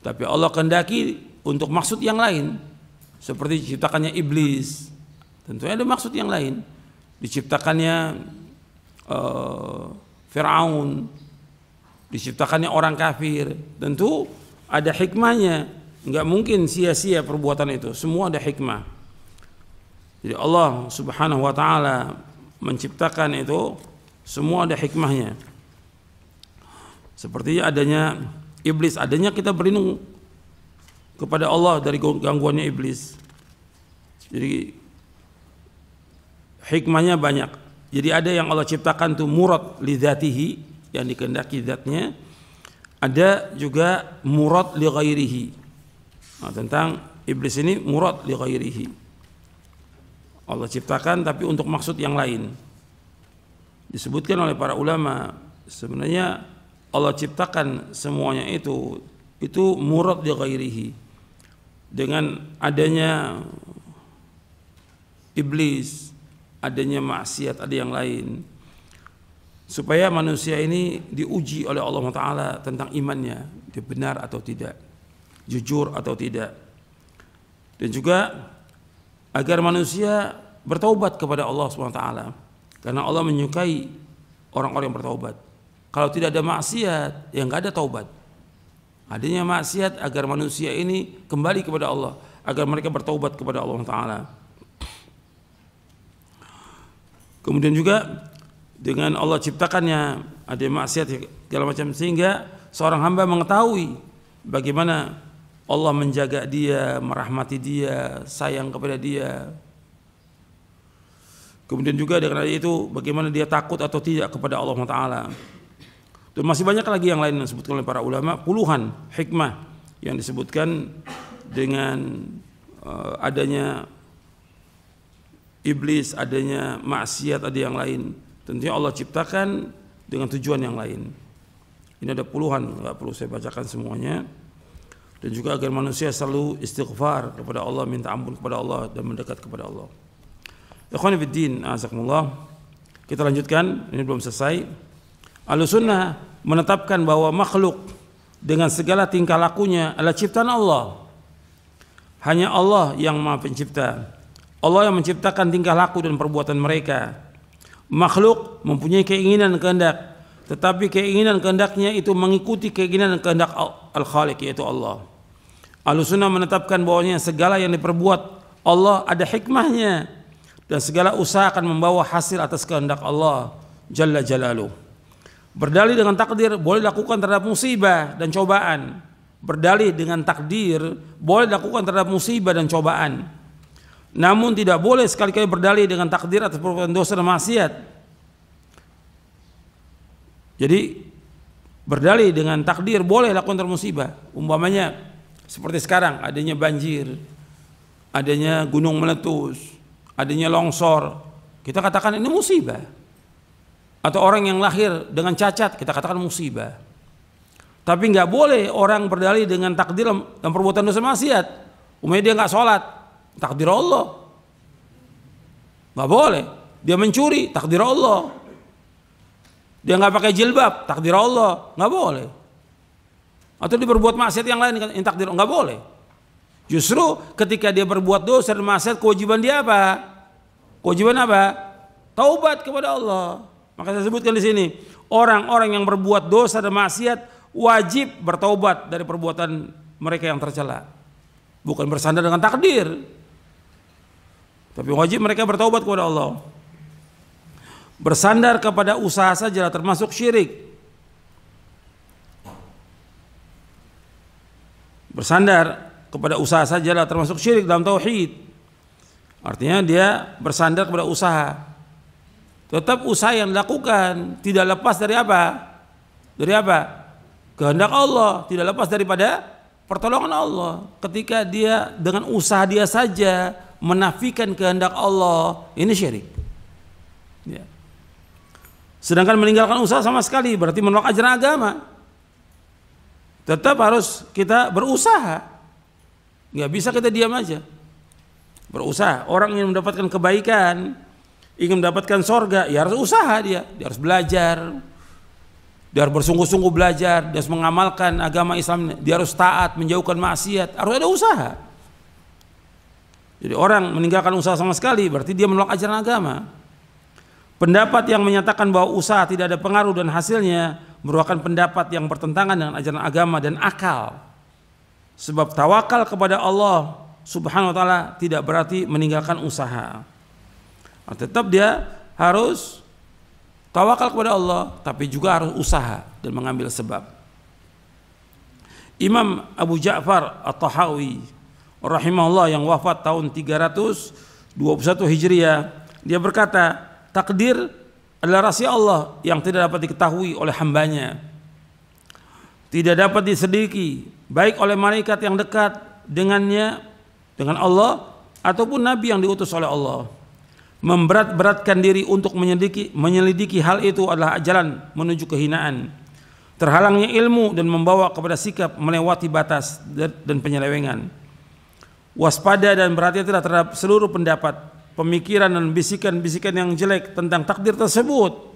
Tapi Allah kehendaki untuk maksud yang lain. Seperti diciptakannya iblis, tentunya ada maksud yang lain. Diciptakannya Fir'aun, diciptakannya orang kafir, tentu ada hikmahnya. Enggak mungkin sia-sia perbuatan itu, semua ada hikmah. Jadi Allah Subhanahu wa taala menciptakan itu semua ada hikmahnya. Seperti adanya iblis, adanya kita berlindung kepada Allah dari gangguannya iblis. Jadi hikmahnya banyak. Jadi ada yang Allah ciptakan tuh murad li dzatihi, yang dikehendaki zatnya. Ada juga murad li ghairihi. Nah, tentang iblis ini murad li ghairihi. Allah ciptakan tapi untuk maksud yang lain. Disebutkan oleh para ulama, sebenarnya Allah ciptakan semuanya itu murad li ghairihi. Dengan adanya iblis, adanya maksiat, ada yang lain, supaya manusia ini diuji oleh Allah Ta'ala tentang imannya, dia benar atau tidak, jujur atau tidak. Dan juga agar manusia bertaubat kepada Allah SWT, karena Allah menyukai orang-orang yang bertaubat. Kalau tidak ada maksiat, ya nggak ada taubat. Adanya maksiat agar manusia ini kembali kepada Allah, agar mereka bertaubat kepada Allah Ta'ala. Kemudian juga dengan Allah ciptakannya ada maksiat segala macam, sehingga seorang hamba mengetahui bagaimana Allah menjaga dia, merahmati dia, sayang kepada dia. Kemudian juga dengan itu bagaimana dia takut atau tidak kepada Allah Ta'ala. Dan masih banyak lagi yang lain yang disebutkan oleh para ulama, puluhan hikmah yang disebutkan dengan adanya iblis, adanya maksiat, ada yang lain. Tentunya Allah ciptakan dengan tujuan yang lain. Ini ada puluhan, nggak perlu saya bacakan semuanya. Dan juga agar manusia selalu istighfar kepada Allah, minta ampun kepada Allah dan mendekat kepada Allah. Ikhwani fiddin, azakumullah. Kita lanjutkan, ini belum selesai. Ahlussunnah menetapkan bahwa makhluk dengan segala tingkah lakunya adalah ciptaan Allah. Hanya Allah yang Maha Pencipta. Allah yang menciptakan tingkah laku dan perbuatan mereka. Makhluk mempunyai keinginan dan kehendak, tetapi keinginan kehendaknya itu mengikuti keinginan dan kehendak Al-Khaliq, yaitu Allah. Ahlussunnah menetapkan bahwanya segala yang diperbuat Allah ada hikmahnya, dan segala usaha akan membawa hasil atas kehendak Allah, jalla jalaluhu. Berdalih dengan takdir boleh dilakukan terhadap musibah dan cobaan. Berdalih dengan takdir boleh dilakukan terhadap musibah dan cobaan. Namun tidak boleh sekali-kali berdalih dengan takdir atas perbuatan dosa dan maksiat. Jadi berdalih dengan takdir boleh lakukan terhadap musibah. Umpamanya seperti sekarang adanya banjir, adanya gunung meletus, adanya longsor, kita katakan ini musibah. Atau orang yang lahir dengan cacat, kita katakan musibah. Tapi nggak boleh orang berdalih dengan takdir dan perbuatan dosa maksiat. Umpamanya dia nggak sholat, takdir Allah. Nggak boleh. Dia mencuri, takdir Allah. Dia nggak pakai jilbab, takdir Allah. Nggak boleh. Atau dia berbuat maksiat yang lain, takdir Allah. Nggak boleh. Justru ketika dia berbuat dosa dan maksiat, kewajiban dia apa? Kewajiban apa? Taubat kepada Allah. Maka saya sebutkan di sini, orang-orang yang berbuat dosa dan maksiat wajib bertaubat dari perbuatan mereka yang tercela. Bukan bersandar dengan takdir, tapi wajib mereka bertaubat kepada Allah. Bersandar kepada usaha saja termasuk syirik. Bersandar kepada usaha saja termasuk syirik dalam tauhid. Artinya dia bersandar kepada usaha. Tetap usaha yang dilakukan tidak lepas dari apa? Dari apa? Kehendak Allah, tidak lepas daripada pertolongan Allah. Ketika dia dengan usaha dia saja menafikan kehendak Allah, ini syirik. Ya. Sedangkan meninggalkan usaha sama sekali berarti menolak ajaran agama. Tetap harus kita berusaha. Nggak bisa kita diam aja. Berusaha. Orang yang mendapatkan kebaikan, ingin mendapatkan sorga, ya harus usaha dia harus belajar, dia harus bersungguh-sungguh belajar, dia harus mengamalkan agama Islam, dia harus taat, menjauhkan maksiat, harus ada usaha. Jadi orang meninggalkan usaha sama sekali berarti dia menolak ajaran agama. Pendapat yang menyatakan bahwa usaha tidak ada pengaruh dan hasilnya merupakan pendapat yang bertentangan dengan ajaran agama dan akal. Sebab tawakal kepada Allah Subhanahu wa taala tidak berarti meninggalkan usaha. Tetap dia harus tawakal kepada Allah, tapi juga harus usaha dan mengambil sebab. Imam Abu Ja'far At-Tahawi rahimahullah yang wafat tahun 321 Hijriah, dia berkata, takdir adalah rahasia Allah yang tidak dapat diketahui oleh hambanya, tidak dapat diselidiki baik oleh malaikat yang dekat dengannya, dengan Allah, ataupun nabi yang diutus oleh Allah. Memberat-beratkan diri untuk menyelidiki hal itu adalah jalan menuju kehinaan, terhalangnya ilmu dan membawa kepada sikap melewati batas dan penyelewengan. Waspada dan berhati-hatilah terhadap seluruh pendapat, pemikiran dan bisikan-bisikan yang jelek tentang takdir tersebut.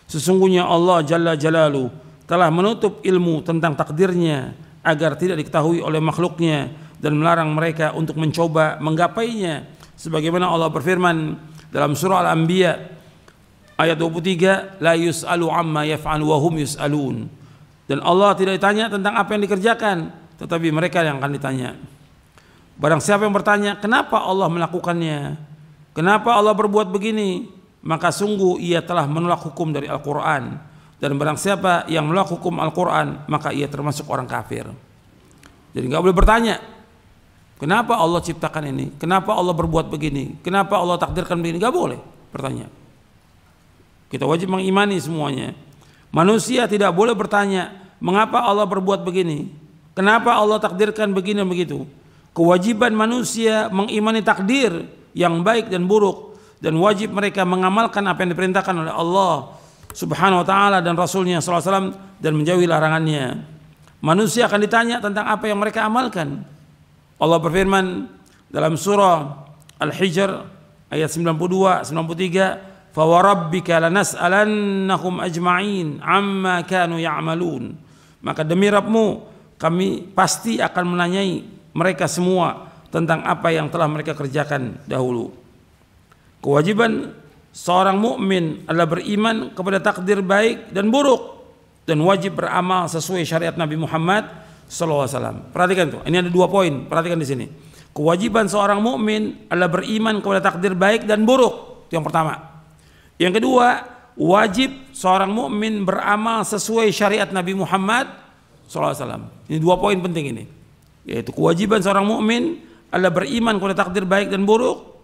Sesungguhnya Allah Jalla Jalaluhu telah menutup ilmu tentang takdirnya agar tidak diketahui oleh makhluknya dan melarang mereka untuk mencoba menggapainya. Sebagaimana Allah berfirman dalam surah Al-Anbiya ayat 23, la yus'alu amma yaf'alu wa hum yus'alun. Dan Allah tidak ditanya tentang apa yang dikerjakan, tetapi mereka yang akan ditanya. Barang siapa yang bertanya, kenapa Allah melakukannya? Kenapa Allah berbuat begini? Maka sungguh ia telah menolak hukum dari Al-Quran. Dan barang siapa yang menolak hukum Al-Quran, maka ia termasuk orang kafir. Jadi nggak boleh bertanya, kenapa Allah ciptakan ini? Kenapa Allah berbuat begini? Kenapa Allah takdirkan begini? Gak boleh bertanya. Kita wajib mengimani semuanya. Manusia tidak boleh bertanya, mengapa Allah berbuat begini? Kenapa Allah takdirkan begini dan begitu? Kewajiban manusia mengimani takdir yang baik dan buruk, dan wajib mereka mengamalkan apa yang diperintahkan oleh Allah Subhanahu wa taala dan Rasulnya sallallahu alaihi wasallam dan menjauhi larangannya. Manusia akan ditanya tentang apa yang mereka amalkan. Allah berfirman dalam surah Al-Hijr ayat 92, 93, "Fa warabbika lanas'alannahum ajma'in 'amma kanu ya'malun." Maka demi Rabbmu kami pasti akan menanyai mereka semua tentang apa yang telah mereka kerjakan dahulu. Kewajiban seorang mukmin adalah beriman kepada takdir baik dan buruk dan wajib beramal sesuai syariat Nabi Muhammad SAW. Perhatikan tuh, ini ada 2 poin. Perhatikan di sini. Kewajiban seorang mukmin adalah beriman kepada takdir baik dan buruk. Itu yang pertama. Yang kedua, wajib seorang mukmin beramal sesuai syariat Nabi Muhammad SAW. Ini 2 poin penting ini, yaitu kewajiban seorang mukmin adalah beriman kepada takdir baik dan buruk.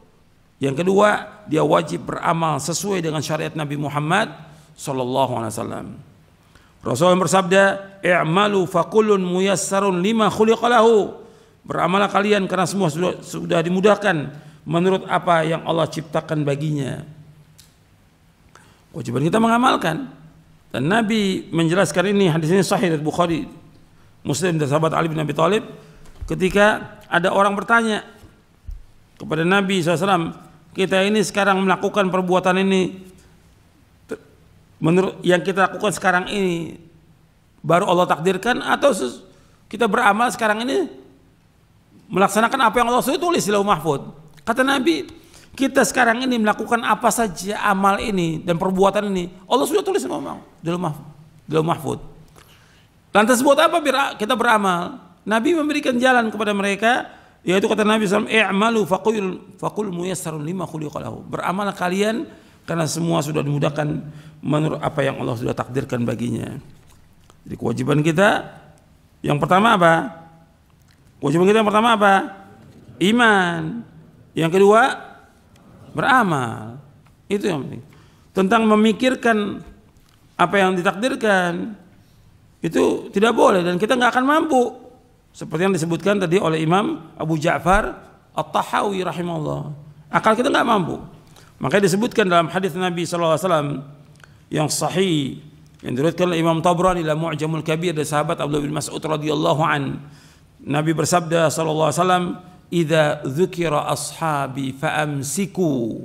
Yang kedua, dia wajib beramal sesuai dengan syariat Nabi Muhammad SAW. Rasulullah bersabda, "I'malu fakullun muyassarun lima khuliqa lahu." Beramallah kalian karena semua sudah dimudahkan menurut apa yang Allah ciptakan baginya. Kewajiban kita mengamalkan, dan Nabi menjelaskan ini, hadis ini sahih dari Bukhari, Muslim dan sahabat Ali bin Abi Thalib, ketika ada orang bertanya kepada Nabi SAW, kita ini sekarang melakukan perbuatan ini, menurut yang kita lakukan sekarang ini baru Allah takdirkan, atau kita beramal sekarang ini melaksanakan apa yang Allah sudah tulis di Lauh Mahfuz? Kata Nabi, kita sekarang ini melakukan apa saja amal ini dan perbuatan ini, Allah sudah tulis di Lauh Mahfuz. Lantas buat apa kita beramal? Nabi memberikan jalan kepada mereka, yaitu kata Nabi SAW, "I'malu faqul muyassarun lima khuliqa lahu." Beramal kalian karena semua sudah dimudahkan menurut apa yang Allah sudah takdirkan baginya. Jadi kewajiban kita yang pertama apa? Kewajiban kita yang pertama apa? Iman. Yang kedua, beramal. Itu yang penting. Tentang memikirkan apa yang ditakdirkan, itu tidak boleh, dan kita nggak akan mampu. Seperti yang disebutkan tadi oleh Imam Abu Ja'far At-Tahawi rahimahullah. Akal kita nggak mampu. Makanya disebutkan dalam hadis Nabi SAW yang sahih, yang diriwayatkan oleh Imam Tabrani dalam Mu'jamul Kabir dari sahabat Abdullah bin Mas'ud radhiyallahu an. Nabi bersabda sallallahu alaihi wasallam, "Idza dzukira ashabi fa'amsiku,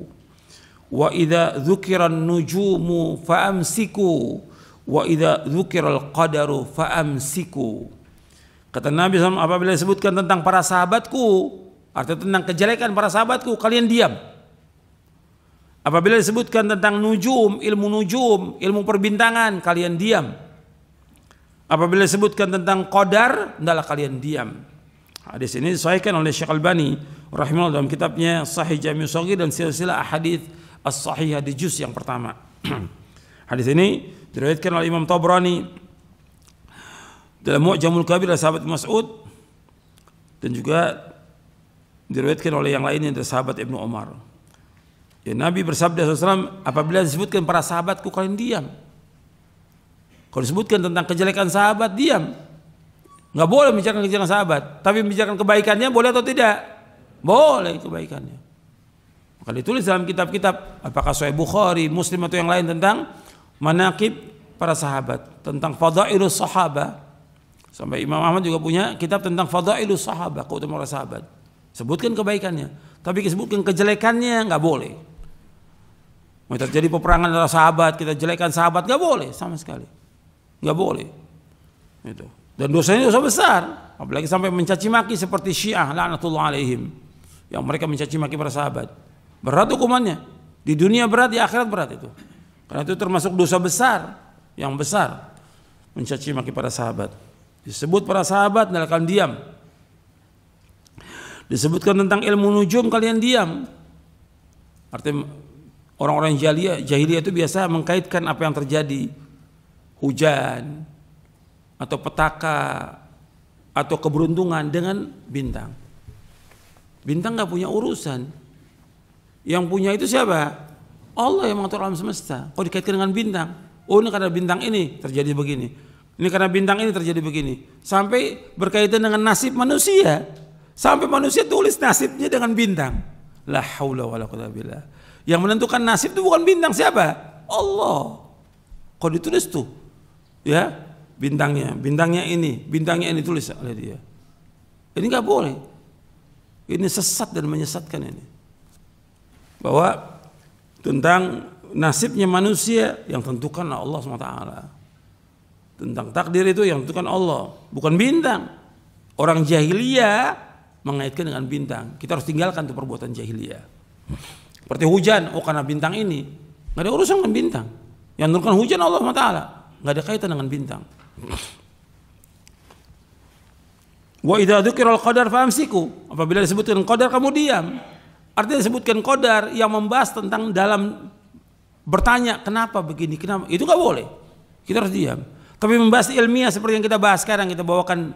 wa idza dzukira an-nujumu fa'amsiku, wa idza dzukira al-qadaru fa'amsiku." Kata Nabi SAW, apabila disebutkan tentang para sahabatku, artinya tentang kejelekan para sahabatku, kalian diam. Apabila disebutkan tentang nujum, ilmu perbintangan, kalian diam. Apabila disebutkan tentang qadar, hendaklah kalian diam. Hadis ini disahihkan oleh Syekh Albani rahimahullah dalam kitabnya Sahih Jami' Shaghir dan silsilah ahadits as-sahihah di juz yang pertama. Hadis ini diriwayatkan oleh Imam Tabrani dalam Mu'jamul Kabir dari sahabat Mas'ud, dan juga diriwayatkan oleh yang lainnya dari sahabat Ibnu Umar. Ya, Nabi bersabda SAW, apabila disebutkan para sahabatku, kalian diam. Kalau disebutkan tentang kejelekan sahabat, diam. Nggak boleh membicarakan kejelekan sahabat, tapi membicarakan kebaikannya boleh atau tidak? Boleh kebaikannya. Maka ditulis dalam kitab-kitab, apakah Sahih Bukhari, Muslim atau yang lain, tentang manaqib para sahabat, tentang fadailus sahabah. Sampai Imam Ahmad juga punya kitab tentang fadailus sahabah, keutamaan para sahabat. Sebutkan kebaikannya, tapi disebutkan kejelekannya nggak boleh. Mau terjadi peperangan antara sahabat, kita jelekkan sahabat, nggak boleh sama sekali, nggak boleh. Itu. Dan dosanya dosa besar, apalagi sampai mencaci maki seperti Syiah laknatullah alaihim, yang mereka mencaci maki para sahabat. Berat hukumannya, di dunia berat, di akhirat berat itu. Karena itu termasuk dosa besar, yang besar, mencaci maki para sahabat. Disebut para sahabat, kalian diam. Disebutkan tentang ilmu nujum, kalian diam. Artinya orang-orang jahiliyah itu biasa mengkaitkan apa yang terjadi, hujan atau petaka atau keberuntungan, dengan bintang. Bintang nggak punya urusan. Yang punya itu siapa? Allah yang mengatur alam semesta. Kok dikaitkan dengan bintang? Oh, ini karena bintang ini terjadi begini. Ini karena bintang ini terjadi begini. Sampai berkaitan dengan nasib manusia. Sampai manusia tulis nasibnya dengan bintang. La haula wala quwwata billah. Yang menentukan nasib itu bukan bintang, siapa? Allah. Kok ditulis tuh? Ya, bintangnya ini tulis oleh dia. Ini nggak boleh. Ini sesat dan menyesatkan ini. Bahwa tentang nasibnya manusia yang tentukan Allah SWT. Tentang takdir itu yang tentukan Allah, bukan bintang. Orang jahiliyah mengaitkan dengan bintang. Kita harus tinggalkan tuh perbuatan jahiliyah. Seperti hujan, oh karena bintang ini, nggak ada urusan dengan bintang. Yang menurunkan hujan Allah SWT, nggak ada kaitan dengan bintang. Wa idza dzukira al-qadar famsiku, apabila disebutkan qadar kamu diam. Artinya disebutkan qadar yang membahas tentang dalam bertanya kenapa begini, kenapa, itu nggak boleh. Kita harus diam. Tapi membahas ilmiah seperti yang kita bahas sekarang, kita bawakan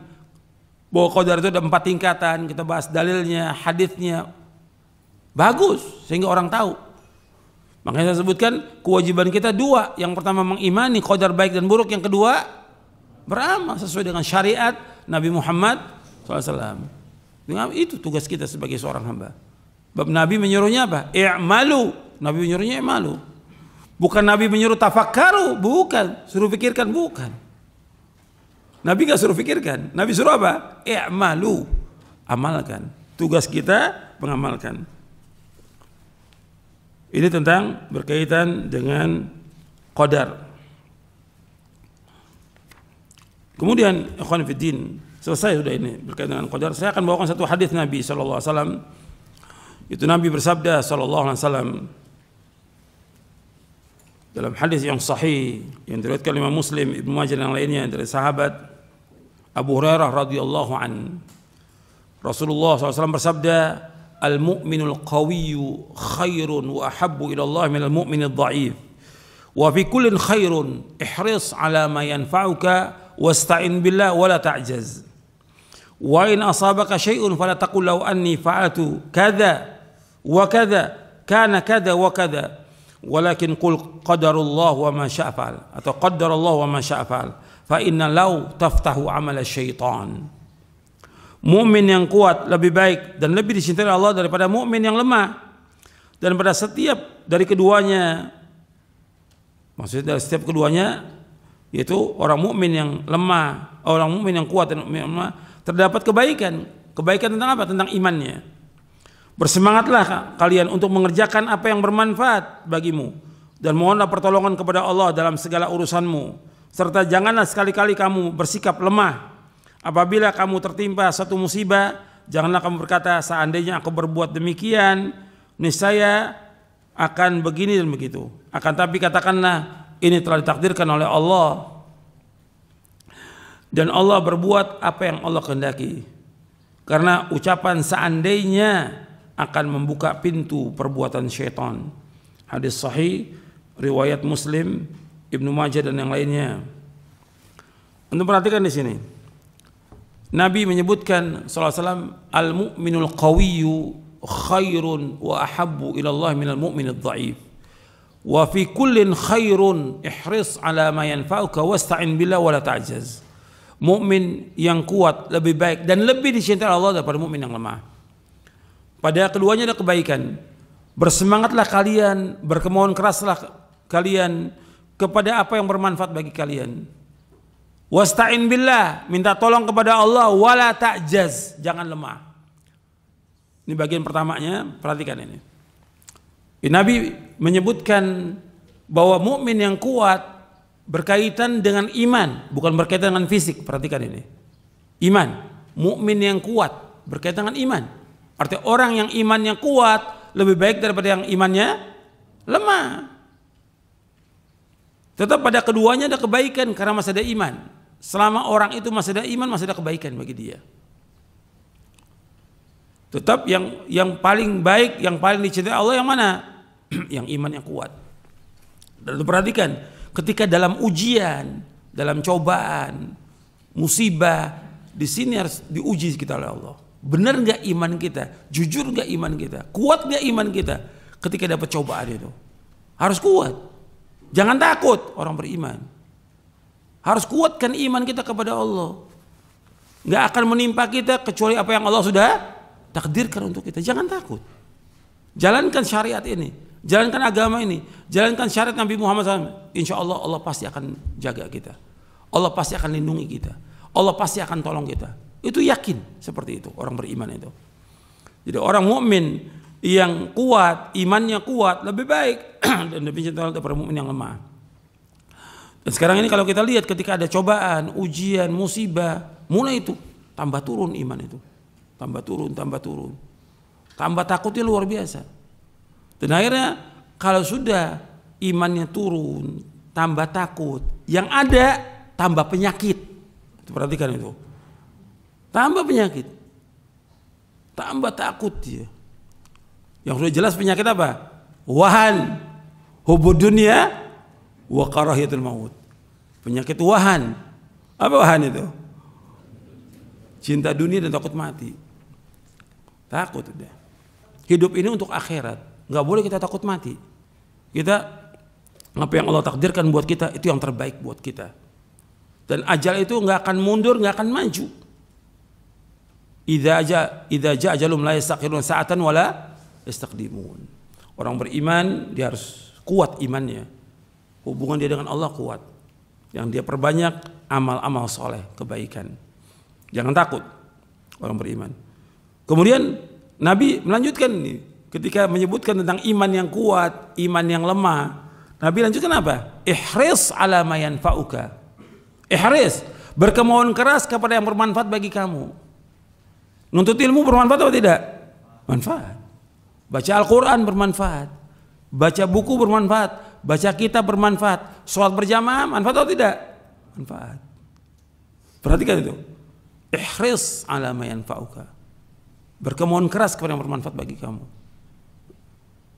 bahwa qadar itu ada 4 tingkatan, kita bahas dalilnya, hadisnya, bagus sehingga orang tahu. Makanya saya sebutkan kewajiban kita 2. Yang pertama mengimani qadar baik dan buruk, yang kedua beramal sesuai dengan syariat Nabi Muhammad SAW. Dengan itu tugas kita sebagai seorang hamba. Bab Nabi menyuruhnya apa? I'malu. Nabi menyuruhnya i'malu. Bukan Nabi menyuruh tafakkaru, bukan. Suruh pikirkan, bukan. Nabi gak suruh pikirkan. Nabi suruh apa? I'malu. Amalkan. Tugas kita mengamalkan. Ini tentang berkaitan dengan qadar. Kemudian ikhwan fiddin, selesai sudah ini berkaitan dengan qadar. Saya akan bawakan satu hadis Nabi sallallahu alaihi wasallam. Itu Nabi bersabda sallallahu alaihi wasallam dalam hadis yang sahih yang diriwayatkan Imam Muslim, Ibnu Majah dan yang lainnya dari sahabat Abu Hurairah radhiyallahu an. Rasulullah SAW bersabda, "Al-mu'minul qawiyyu khairun wa ahabbu ila Allah minal mu'minid dha'if. Wa fi kullin khairun ihris ala ma yanfa'uka wasta'in billah wa la ta'jaz. Wa in asabaka syai'un fala taqul law anni fa'altu kadza wa kadza kana kadza wa kadza. Walakin qul qadarullah wa ma syaa fa'al." Atau qadarullah wa ma syaa fa'al. Fa inna law taftahu amal syaitan. Mukmin yang kuat lebih baik dan lebih dicintai Allah daripada mukmin yang lemah. Dan pada setiap dari keduanya, maksudnya dari setiap keduanya, yaitu orang mukmin yang lemah, orang mukmin yang kuat dan mukmin yang lemah, terdapat kebaikan. Kebaikan tentang apa? Tentang imannya. Bersemangatlah kalian untuk mengerjakan apa yang bermanfaat bagimu dan mohonlah pertolongan kepada Allah dalam segala urusanmu, serta janganlah sekali-kali kamu bersikap lemah. Apabila kamu tertimpa satu musibah, janganlah kamu berkata, seandainya aku berbuat demikian, niscaya akan begini dan begitu. Akan tapi katakanlah, ini telah ditakdirkan oleh Allah, dan Allah berbuat apa yang Allah kehendaki. Karena ucapan seandainya akan membuka pintu perbuatan syaitan. Hadis sahih riwayat Muslim, Ibnu Majah dan yang lainnya. Untuk perhatikan di sini, Nabi menyebutkan sallallahu alaihi wasallam, al-mu'minul qawiyyu khairun wa ahabbu ila Allah minal mu'minid dha'if. Wa fi kullin khairun ihris ala ma yanfa'uka wasta'in billah wa la ta'jaz. Mukmin yang kuat lebih baik dan lebih dicintai Allah daripada mukmin yang lemah. Pada keduanya ada kebaikan. Bersemangatlah kalian, berkemauan keraslah kalian kepada apa yang bermanfaat bagi kalian. Wasta'in billah, minta tolong kepada Allah, wala ta'jaz, jangan lemah. Ini bagian pertamanya, perhatikan ini. Nabi menyebutkan bahwa mukmin yang kuat berkaitan dengan iman, bukan berkaitan dengan fisik. Perhatikan ini. Iman, mukmin yang kuat berkaitan dengan iman. Artinya orang yang imannya kuat lebih baik daripada yang imannya lemah. Tetap pada keduanya ada kebaikan karena masih ada iman. Selama orang itu masih ada iman, masih ada kebaikan bagi dia. Tetap yang paling baik, yang paling dicintai Allah yang mana? Yang imannya kuat. Dan perhatikan, ketika dalam ujian, dalam cobaan, musibah, di sini harus diuji kita oleh Allah. Benar nggak iman kita? Jujur nggak iman kita? Kuat nggak iman kita? Ketika dapat cobaan itu, harus kuat. Jangan takut orang beriman. Harus kuatkan iman kita kepada Allah. Nggak akan menimpa kita kecuali apa yang Allah sudah takdirkan untuk kita. Jangan takut. Jalankan syariat ini, jalankan agama ini, jalankan syariat Nabi Muhammad SAW. Insya Allah Allah pasti akan jaga kita. Allah pasti akan lindungi kita. Allah pasti akan tolong kita. Itu yakin seperti itu orang beriman itu. Jadi orang mukmin yang kuat, imannya kuat lebih baik dan lebih cinta daripada mukmin yang lemah. Dan sekarang ini kalau kita lihat ketika ada cobaan, ujian, musibah, mulai itu tambah turun iman itu. Tambah turun, tambah turun. Tambah takutnya luar biasa. Dan akhirnya kalau sudah imannya turun, tambah takut, yang ada tambah penyakit. Perhatikan itu. Tambah penyakit. Tambah takut dia. Yang sudah jelas penyakit apa? Wahan. Hubud dunia wa karahiyatul maut. Penyakit wahan. Apa wahan itu? Cinta dunia dan takut mati. Takut udah. Hidup ini untuk akhirat. Nggak boleh kita takut mati. Kita, apa yang Allah takdirkan buat kita, itu yang terbaik buat kita. Dan ajal itu nggak akan mundur, nggak akan maju. Idza jaa ajalum la yastakhirun sa'atan wala yastaqdimun. Orang beriman dia harus kuat imannya. Hubungan dia dengan Allah kuat. Yang dia perbanyak amal-amal soleh, kebaikan. Jangan takut orang beriman. Kemudian Nabi melanjutkan nih, ketika menyebutkan tentang iman yang kuat, iman yang lemah. Nabi lanjutkan apa? Ihris ala ma yanfa'uka. Ihris, berkemauan keras kepada yang bermanfaat bagi kamu. Nuntut ilmu bermanfaat atau tidak? Manfaat. Baca Al-Quran bermanfaat. Baca buku bermanfaat. Baca kitab bermanfaat. Sholat berjamaah manfaat atau tidak? Manfaat. Perhatikan itu. Ihris ala ma yanfa'uka. Berkemauan keras kepada yang bermanfaat bagi kamu.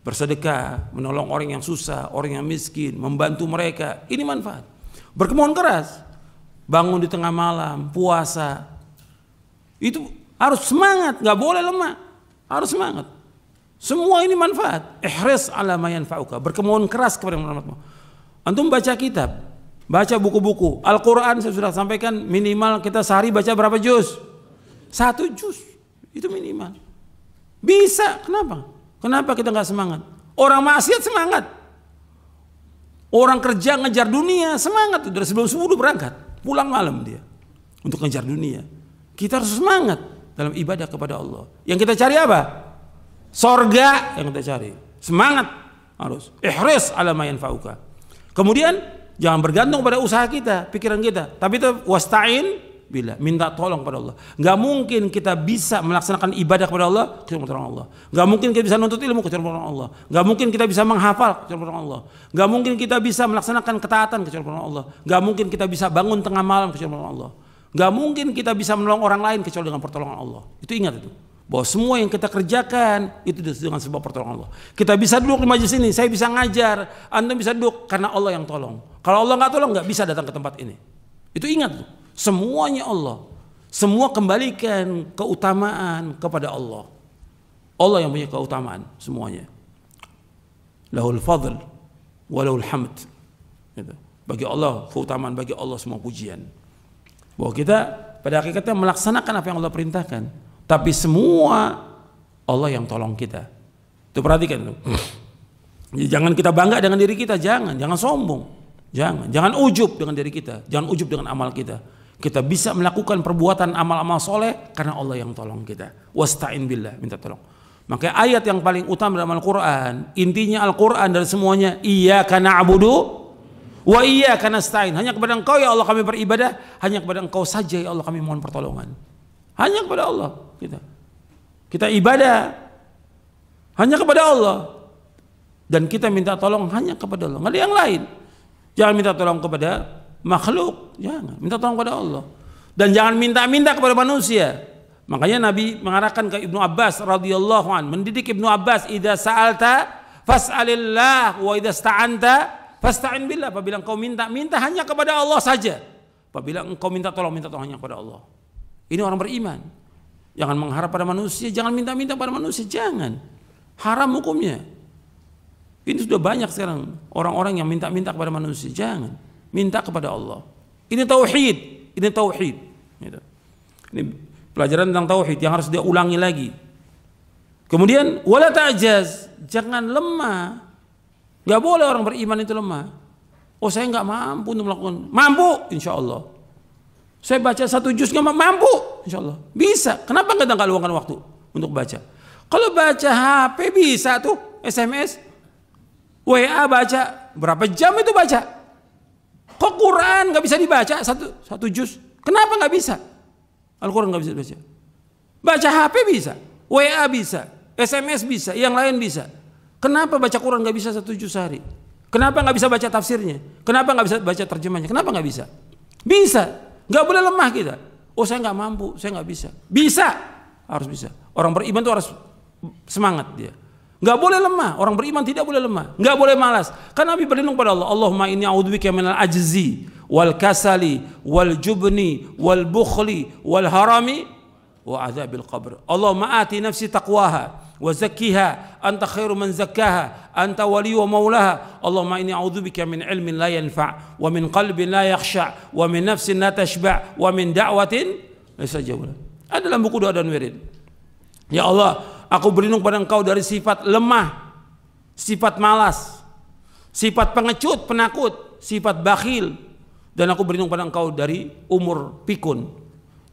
Bersedekah, menolong orang yang susah, orang yang miskin, membantu mereka. Ini manfaat. Berkemauan keras. Bangun di tengah malam, puasa. Itu harus semangat, nggak boleh lemah. Harus semangat. Semua ini manfaat. Ihris ala ma yanfa'uka. Berkemauan keras kepada yang bermanfaat. Antum baca kitab, baca buku-buku. Al-Quran saya sudah sampaikan minimal kita sehari baca berapa juz? 1 juz. Itu minimal. Bisa, kenapa? Kenapa kita nggak semangat? Orang maksiat semangat. Orang kerja ngejar dunia semangat. Dari sebelum subuh berangkat, pulang malam dia untuk ngejar dunia. Kita harus semangat dalam ibadah kepada Allah. Yang kita cari apa? Sorga yang kita cari. Semangat harus. Ihris ala ma yanfa'uka. Kemudian jangan bergantung pada usaha kita, pikiran kita. Tapi itu wasta'in billah, minta tolong pada Allah. Gak mungkin kita bisa melaksanakan ibadah kepada Allah kecuali pertolongan Allah. Gak mungkin kita bisa nuntut ilmu kecuali pertolongan Allah. Gak mungkin kita bisa menghafal kecuali pertolongan Allah. Gak mungkin kita bisa melaksanakan ketaatan kecuali pertolongan Allah. Gak mungkin kita bisa bangun tengah malam kecuali pertolongan Allah. Gak mungkin kita bisa menolong orang lain kecuali dengan pertolongan Allah. Itu ingat itu. Bahwa semua yang kita kerjakan itu dengan sebab pertolongan Allah. Kita bisa duduk di majelis ini, saya bisa ngajar, Anda bisa duduk karena Allah yang tolong. Kalau Allah nggak tolong nggak bisa datang ke tempat ini. Itu ingat tuh. Semuanya Allah. Semua kembalikan keutamaan kepada Allah. Allah yang punya keutamaan semuanya. Lahul fadl wa lahul hamd. Gitu. Bagi Allah keutamaan, bagi Allah semua pujian. Bahwa kita pada hakikatnya melaksanakan apa yang Allah perintahkan. Tapi semua Allah yang tolong kita. Itu perhatikan tuh. Jangan kita bangga dengan diri kita, jangan sombong. Jangan ujub dengan diri kita, jangan ujub dengan amal kita. Kita bisa melakukan perbuatan amal-amal soleh karena Allah yang tolong kita. Wasta'in billah, minta tolong. Maka ayat yang paling utama dalam Al-Quran, intinya Al-Quran dari semuanya, iyyaka na'budu wa iyyaka nasta'in. Hanya kepada Engkau ya Allah kami beribadah, hanya kepada Engkau saja ya Allah kami mohon pertolongan. Hanya kepada Allah kita ibadah hanya kepada Allah, dan kita minta tolong hanya kepada Allah, nggak ada yang lain. Jangan minta tolong kepada makhluk, jangan minta tolong kepada Allah, dan jangan minta-minta kepada manusia. Makanya Nabi mengarahkan ke Ibnu Abbas radhiyallahu an, mendidik Ibnu Abbas, idza sa'alta fas'alillah wa idza sta'anta fasta'in billah. Apabila engkau minta hanya kepada Allah saja. Apabila engkau minta tolong hanya kepada Allah. Ini orang beriman. Jangan mengharap pada manusia, jangan minta-minta pada manusia, jangan. Haram hukumnya. Ini sudah banyak sekarang orang-orang yang minta-minta kepada manusia, jangan. Minta kepada Allah. Ini tauhid, Gitu. Ini pelajaran tentang tauhid yang harus dia ulangi lagi. Kemudian wala ta'jaz, jangan lemah. Gak boleh orang beriman itu lemah. Oh saya nggak mampu untuk melakukan. Mampu, insya Allah. Saya baca 1 juz nggak mampu, insya Allah bisa. Kenapa nggak luangkan waktu untuk baca? Kalau baca HP bisa tuh, SMS, WA baca, berapa jam itu baca? Kok Quran nggak bisa dibaca satu juz? Kenapa nggak bisa? Al-Quran nggak bisa dibaca. Baca HP bisa, WA bisa, SMS bisa, yang lain bisa. Kenapa baca Quran nggak bisa 1 juz sehari? Kenapa nggak bisa baca tafsirnya? Kenapa nggak bisa baca terjemahnya? Kenapa nggak bisa? Bisa. Nggak boleh lemah kita. Oh saya nggak mampu, saya nggak bisa. Bisa, harus bisa. Orang beriman itu harus semangat dia. Nggak boleh lemah. Orang beriman tidak boleh lemah. Nggak boleh malas. Karena Nabi berlindung pada Allah. Allahumma inni a'udzubika minal ajzi wal kasali wal jubni wal bukhli wal harami wa adzabil qabr. Allahumma ati nafsi taqwaha wa zakkiha anta khairu man zakkaha anta wali wa maulaha. Allahumma inni a'udzubika min ilmin la yanfa' wa min qalbin la yakhsha' wa min nafsin la tashba' wa min da'watin laysa jawla. Ada dalam buku doa dan wirid. Ya Allah, aku berlindung pada Engkau dari sifat lemah, sifat malas, sifat pengecut, penakut, sifat bakhil, dan aku berlindung pada Engkau dari umur pikun,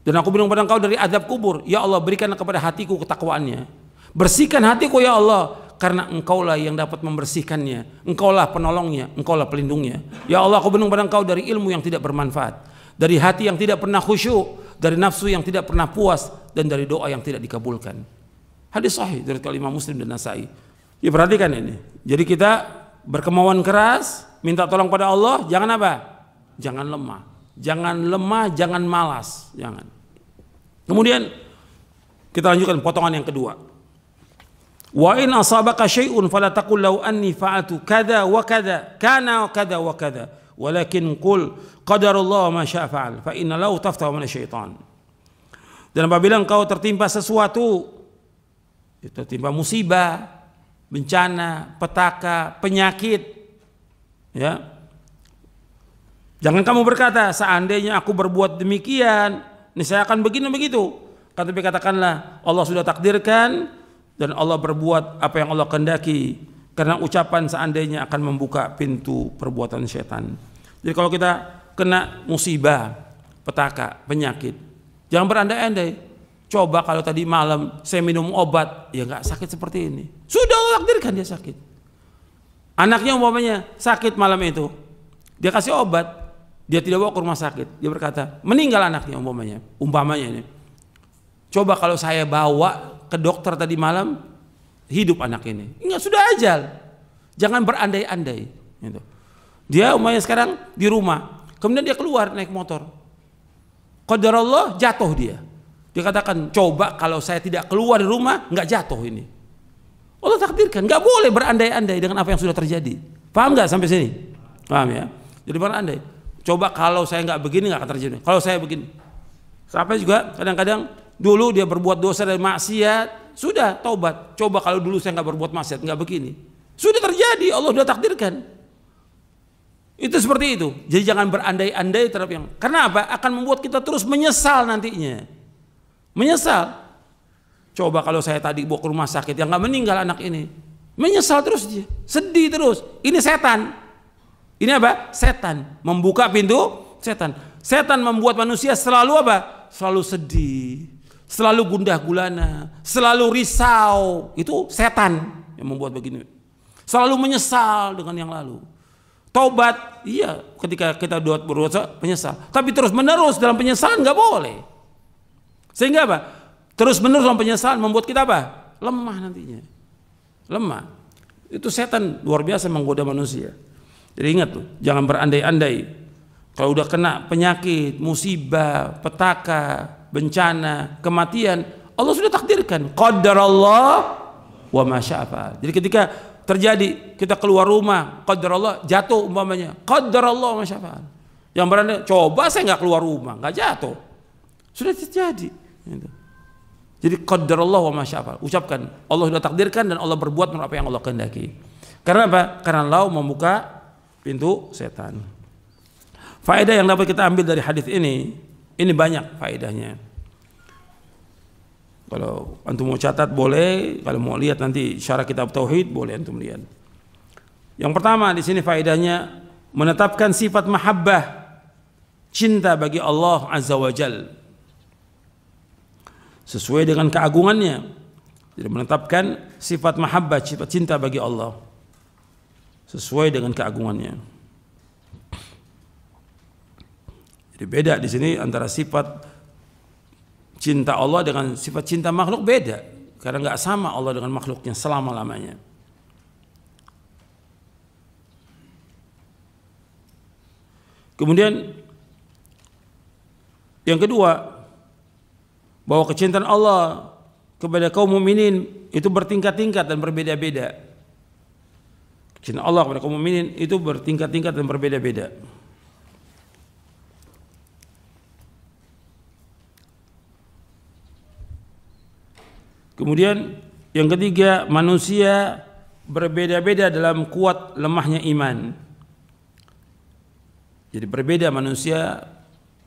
dan aku berlindung pada Engkau dari azab kubur. Ya Allah, berikanlah kepada hatiku ketakwaannya. Bersihkan hatiku ya Allah, karena Engkaulah yang dapat membersihkannya. Engkaulah penolongnya, Engkaulah pelindungnya. Ya Allah, aku berlindung pada Engkau dari ilmu yang tidak bermanfaat, dari hati yang tidak pernah khusyuk, dari nafsu yang tidak pernah puas, dan dari doa yang tidak dikabulkan. Hadis sahih dari Imam Muslim dan Nasai. Ya, perhatikan ini. Jadi kita berkemauan keras, minta tolong pada Allah, jangan apa? Jangan lemah. Jangan lemah, jangan malas, jangan. Kemudian kita lanjutkan potongan yang kedua. Wa in asabaka syai'un fala taqul law anni fa'altu kadza wa kadza kana kadza wa kadza walakin qul qadarullah ma syaa fa'al fa inna law taftahu min syaitan. Dan apabila engkau tertimpa sesuatu, tertimpa musibah, bencana, petaka, penyakit, ya, jangan kamu berkata seandainya aku berbuat demikian, niscaya akan begini begitu. Tapi katakanlah Allah sudah takdirkan dan Allah berbuat apa yang Allah kehendaki, karena ucapan seandainya akan membuka pintu perbuatan setan. Jadi kalau kita kena musibah, petaka, penyakit, jangan berandai-andai. Coba kalau tadi malam saya minum obat, ya nggak sakit seperti ini. Sudah Allah takdirkan dia sakit. Anaknya umpamanya sakit malam itu, dia kasih obat, dia tidak bawa ke rumah sakit. Dia berkata, meninggal anaknya umpamanya ini. Coba kalau saya bawa ke dokter tadi malam, hidup anak ini. Enggak, sudah ajal. Jangan berandai-andai. Gitu. Dia umpamanya sekarang di rumah, kemudian dia keluar naik motor. Qadarullah, jatuh dia. Dia katakan, coba kalau saya tidak keluar dari rumah, nggak jatuh ini. Allah takdirkan, nggak boleh berandai-andai dengan apa yang sudah terjadi. Paham nggak sampai sini? Paham ya? Jadi berandai. Coba kalau saya nggak begini, nggak akan terjadi. Kalau saya begini, sampai juga kadang-kadang dulu dia berbuat dosa dan maksiat, sudah taubat. Coba kalau dulu saya nggak berbuat maksiat, nggak begini. Sudah terjadi, Allah sudah takdirkan. Itu seperti itu. Jadi jangan berandai-andai terhadap yang. Karena apa? Akan membuat kita terus menyesal nantinya. Menyesal. Coba kalau saya tadi bawa ke rumah sakit yang nggak meninggal anak ini, menyesal terus dia, sedih terus. Ini setan. Ini apa? Setan membuka pintu setan. Setan membuat manusia selalu apa? Selalu sedih, selalu gundah gulana, selalu risau. Itu setan yang membuat begini. Selalu menyesal dengan yang lalu. Taubat, iya, ketika kita berdosa menyesal. Tapi terus menerus dalam penyesalan nggak boleh. Sehingga apa? Terus menerus dalam penyesalan membuat kita apa? Lemah nantinya. Lemah. Itu setan luar biasa menggoda manusia. Jadi ingat tuh, jangan berandai-andai. Kalau udah kena penyakit, musibah, petaka, bencana, kematian, Allah sudah takdirkan. Qadarullah wa ma syaa fa'al. Jadi ketika terjadi kita keluar rumah, qadarullah, jatuh umpamanya, qadarullah wa ma syaa fa'al. Yang berandai, coba saya nggak keluar rumah, nggak jatuh. Sudah terjadi. Jadi qadarullah wa ma syaa fa'al. Ucapkan Allah sudah takdirkan dan Allah berbuat menurut apa yang Allah kehendaki. Karena apa? Karena Allah membuka pintu setan. Faedah yang dapat kita ambil dari hadis ini banyak faedahnya. Kalau antum mau catat boleh, kalau mau lihat nanti syarah kitab tauhid boleh antum lihat. Yang pertama di sini faedahnya menetapkan sifat mahabbah, cinta bagi Allah Azza wa Jalla. Sesuai dengan keagungannya. Jadi menetapkan sifat mahabbah, sifat cinta bagi Allah sesuai dengan keagungannya. Jadi beda di sini antara sifat cinta Allah dengan sifat cinta makhluk, beda. Karena nggak sama Allah dengan makhluknya selama-lamanya. Kemudian yang kedua, bahwa kecintaan Allah kepada kaum mukminin itu bertingkat-tingkat dan berbeda-beda. Cinta Allah kepada kaum mukminin itu bertingkat-tingkat dan berbeda-beda. Kemudian yang ketiga, manusia berbeda-beda dalam kuat lemahnya iman. Jadi berbeda manusia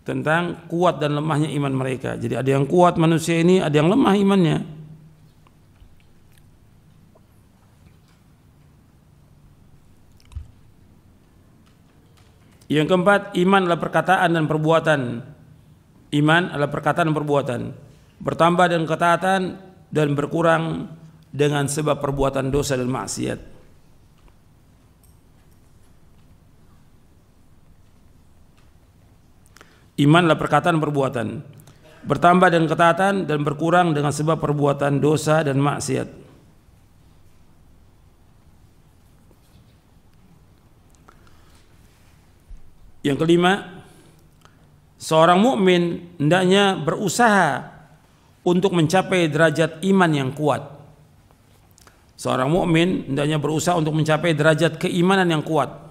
tentang kuat dan lemahnya iman mereka. Jadi ada yang kuat manusia ini, ada yang lemah imannya. Yang keempat, iman adalah perkataan dan perbuatan. Iman adalah perkataan dan perbuatan. Bertambah dengan ketaatan dan berkurang dengan sebab perbuatan dosa dan maksiat. Iman adalah perkataan dan perbuatan. Bertambah dengan ketaatan dan berkurang dengan sebab perbuatan dosa dan maksiat. Yang kelima, seorang mukmin hendaknya berusaha untuk mencapai derajat iman yang kuat. Seorang mukmin hendaknya berusaha untuk mencapai derajat keimanan yang kuat.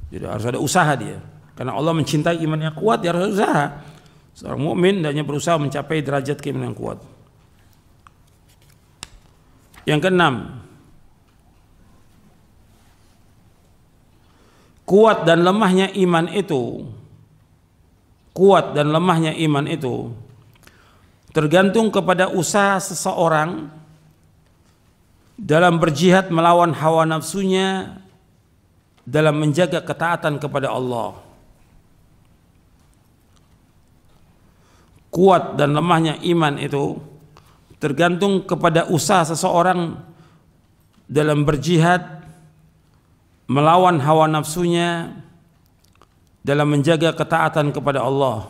Jadi harus ada usaha dia. Karena Allah mencintai iman yang kuat, dia harus usaha. Seorang mukmin hendaknya berusaha mencapai derajat keimanan yang kuat. Yang keenam, kuat dan lemahnya iman itu tergantung kepada usaha seseorang dalam berjihad melawan hawa nafsunya dalam menjaga ketaatan kepada Allah. Kuat dan lemahnya iman itu tergantung kepada usaha seseorang dalam berjihad melawan hawa nafsunya dalam menjaga ketaatan kepada Allah.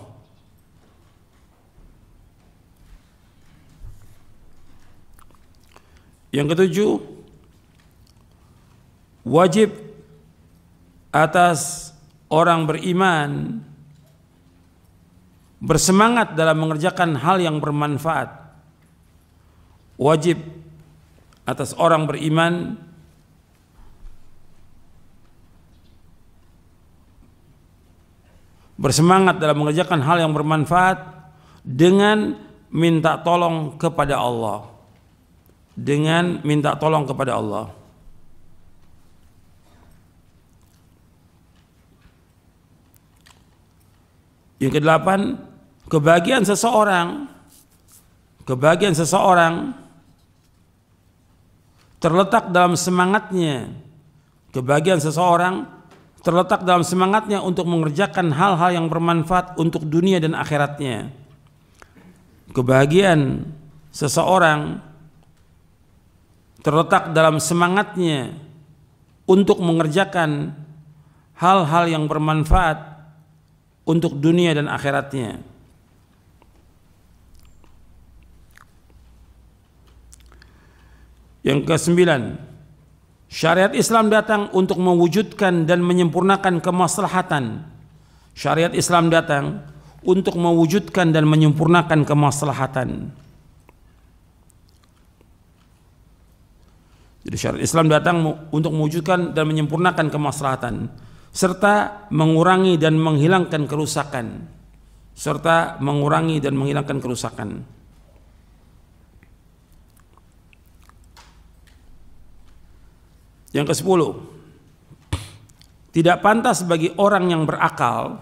Yang ketujuh, wajib atas orang beriman bersemangat dalam mengerjakan hal yang bermanfaat. Wajib atas orang beriman bersemangat dalam mengerjakan hal yang bermanfaat dengan minta tolong kepada Allah. Dengan minta tolong kepada Allah. Yang kedelapan, kebahagiaan seseorang terletak dalam semangatnya. Kebahagiaan seseorang terletak dalam semangatnya untuk mengerjakan hal-hal yang bermanfaat untuk dunia dan akhiratnya. Kebahagiaan seseorang terletak dalam semangatnya untuk mengerjakan hal-hal yang bermanfaat untuk dunia dan akhiratnya. Yang kesembilan, syariat Islam datang untuk mewujudkan dan menyempurnakan kemaslahatan. Syariat Islam datang untuk mewujudkan dan menyempurnakan kemaslahatan. Jadi syariat Islam datang untuk mewujudkan dan menyempurnakan kemaslahatan serta mengurangi dan menghilangkan kerusakan. Yang ke-10, tidak pantas bagi orang yang berakal,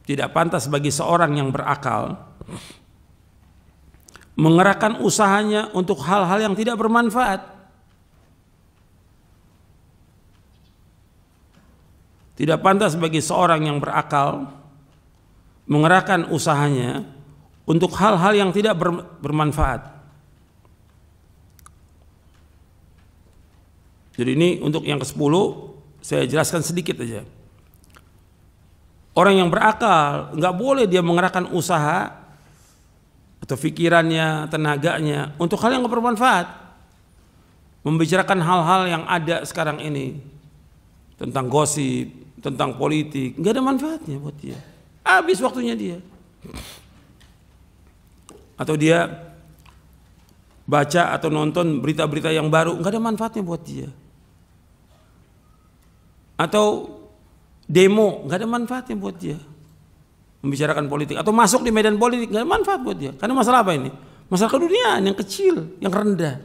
seorang yang berakal mengerahkan usahanya untuk hal-hal yang tidak bermanfaat. Tidak pantas bagi seorang yang berakal mengerahkan usahanya untuk hal-hal yang tidak bermanfaat. Jadi ini untuk yang ke-10 saya jelaskan sedikit aja. Orang yang berakal nggak boleh dia mengerahkan usaha atau pikirannya, tenaganya untuk hal yang nggak bermanfaat. Membicarakan hal-hal yang ada sekarang ini tentang gosip, tentang politik, nggak ada manfaatnya buat dia. Habis waktunya dia. atau dia baca atau nonton berita-berita yang baru, nggak ada manfaatnya buat dia. Atau demo, nggak ada manfaatnya buat dia. Membicarakan politik atau masuk di medan politik, nggak ada manfaat buat dia. Karena masalah apa ini? Masalah keduniaan yang kecil, yang rendah.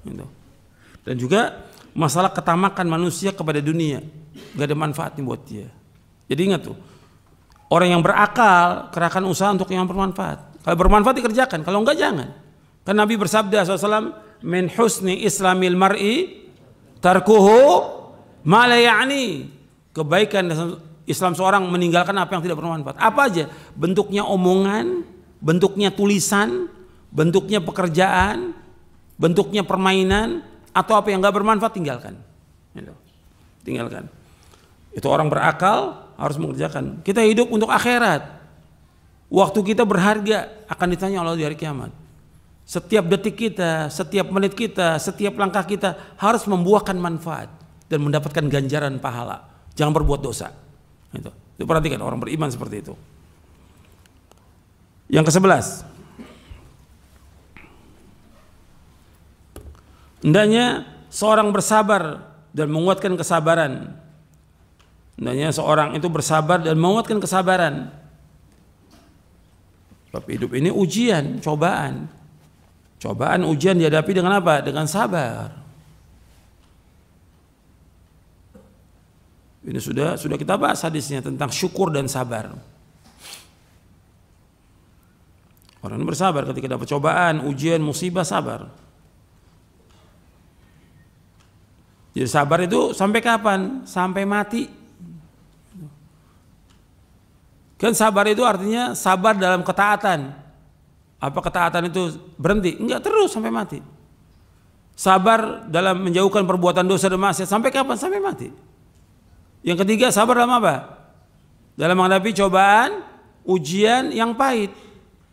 Gitu. Dan juga masalah ketamakan manusia kepada dunia, nggak ada manfaatnya buat dia. Jadi ingat tuh, orang yang berakal kerahkan usaha untuk yang bermanfaat. Kalau bermanfaat dikerjakan, kalau enggak jangan. Kan Nabi bersabda SAW, min husni islamil mar'i tarkuhu ma la ya'ni. Kebaikan Islam seorang meninggalkan apa yang tidak bermanfaat. Apa aja? Bentuknya omongan, bentuknya tulisan, bentuknya pekerjaan, bentuknya permainan, atau apa yang enggak bermanfaat tinggalkan. Tinggalkan. Itu orang berakal harus mengerjakan. Kita hidup untuk akhirat. Waktu kita berharga akan ditanya Allah di hari kiamat. Setiap detik kita, setiap menit kita, setiap langkah kita harus membuahkan manfaat dan mendapatkan ganjaran pahala. Jangan berbuat dosa. Itu perhatikan orang beriman seperti itu. Yang ke-11, hendaknya seorang bersabar dan menguatkan kesabaran. Hendaknya seorang itu bersabar dan menguatkan kesabaran. Sebab hidup ini ujian, cobaan. Cobaan, ujian dihadapi dengan apa? Dengan sabar. Ini sudah kita bahas hadisnya tentang syukur dan sabar. Orang ini bersabar ketika dapat cobaan, ujian, musibah, sabar. Jadi sabar itu sampai kapan? Sampai mati. Kan sabar itu artinya sabar dalam ketaatan. Apa ketaatan itu berhenti? Enggak, terus sampai mati. Sabar dalam menjauhkan perbuatan dosa dan maksiat sampai kapan? Sampai mati. Yang ketiga, sabar dalam apa? Dalam menghadapi cobaan, ujian yang pahit.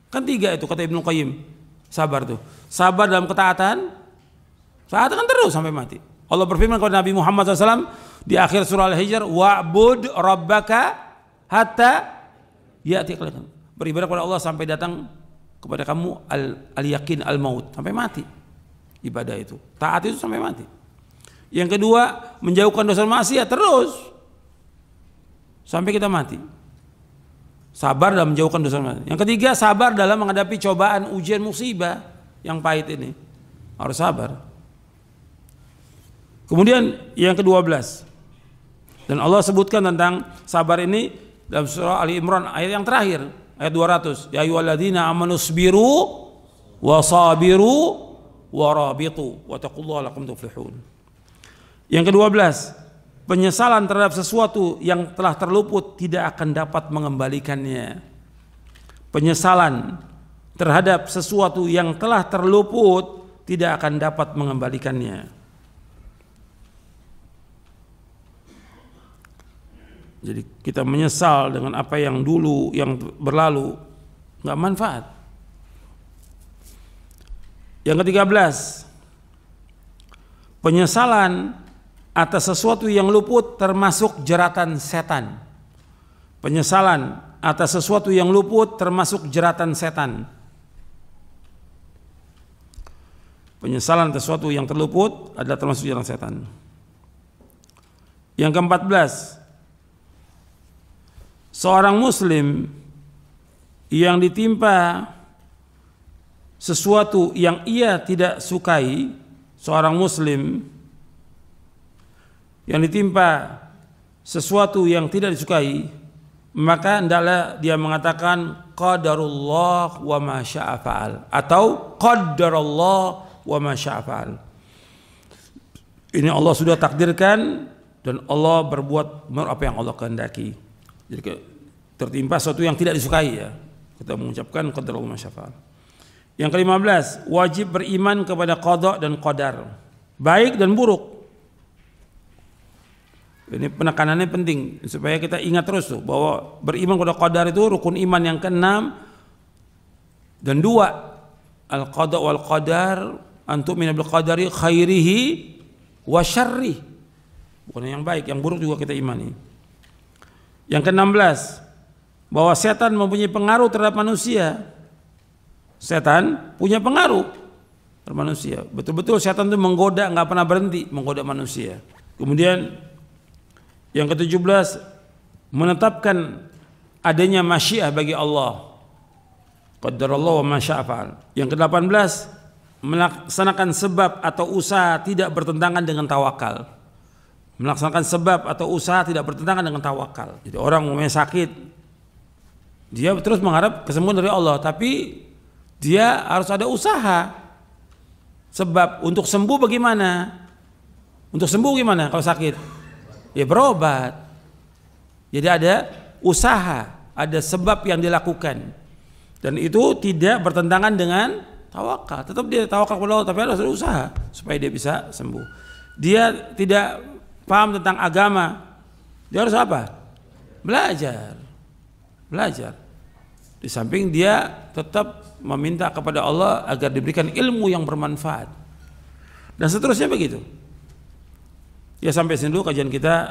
Kan 3 itu kata Ibnu Qayyim. Sabar tuh. Sabar dalam ketaatan, taat kan terus sampai mati. Allah berfirman kepada Nabi Muhammad SAW di akhir surah Al-Hijr, wa'bud rabbaka hatta ya'ti kalian. Beribadah kepada Allah sampai datang kepada kamu al-yakin al-maut, sampai mati. Ibadah itu, taat itu sampai mati. Yang kedua, menjauhkan dosa maksiat terus sampai kita mati. Sabar dalam menjauhkan dosa maksiat. Yang ketiga, sabar dalam menghadapi cobaan, ujian, musibah yang pahit ini. Harus sabar. Kemudian yang ke-12, dan Allah sebutkan tentang sabar ini dalam surah Ali Imran ayat yang terakhir, ayat 200. Ya ayyuhalladzina amanu sabiru wa sabiru wa rabitu wa taqullaha lakum tuflihun. Yang ke-12, penyesalan terhadap sesuatu yang telah terluput tidak akan dapat mengembalikannya. Penyesalan terhadap sesuatu yang telah terluput tidak akan dapat mengembalikannya. Jadi kita menyesal dengan apa yang dulu, yang berlalu, nggak manfaat. Yang ke-13, penyesalan atas sesuatu yang luput termasuk jeratan setan. Penyesalan atas sesuatu yang luput termasuk jeratan setan. Penyesalan atas sesuatu yang terluput adalah termasuk jeratan setan. Yang ke-14, seorang muslim yang ditimpa sesuatu yang ia tidak sukai, seorang muslim yang ditimpa sesuatu yang tidak disukai, maka hendaklah dia mengatakan qadarullah wa ma syaa fa'al, atau qadarullah wa ma syaa fa'al. Ini Allah sudah takdirkan dan Allah berbuat apa yang Allah kehendaki. Jadi tertimpa sesuatu yang tidak disukai, ya, kita mengucapkan qadarullah ma syaa fa'al. Yang ke-15, wajib beriman kepada qada dan qadar, baik dan buruk. Ini penekanannya penting supaya kita ingat terus tuh bahwa beriman kepada qadar itu rukun iman yang ke-6 dan 2. Al-qada wal qadar, antum min bil qadari khairihi wa syarrih. Bukan yang baik, yang buruk juga kita imani. Yang ke-16, bahwa setan mempunyai pengaruh terhadap manusia. setan punya pengaruh pada manusia. Betul-betul setan itu menggoda, nggak pernah berhenti menggoda manusia. Kemudian yang ke-17, menetapkan adanya masyiah bagi Allah. Qadarallahu wa ma syaa fa'al. Yang ke-18, melaksanakan sebab atau usaha tidak bertentangan dengan tawakal. Melaksanakan sebab atau usaha tidak bertentangan dengan tawakal. Jadi orang yang sakit, dia terus mengharap kesembuhan dari Allah, tapi dia harus ada usaha. Sebab untuk sembuh bagaimana? Untuk sembuh gimana kalau sakit? Ya berobat. Jadi ada usaha, ada sebab yang dilakukan. Dan itu tidak bertentangan dengan tawakal. Tetap dia tawakal kepada Allah, tapi harus ada usaha supaya dia bisa sembuh. Dia tidak paham tentang agama, dia harus apa? Belajar. Di samping dia tetap meminta kepada Allah agar diberikan ilmu yang bermanfaat. Dan seterusnya begitu. Ya sampai sini dulu kajian kita.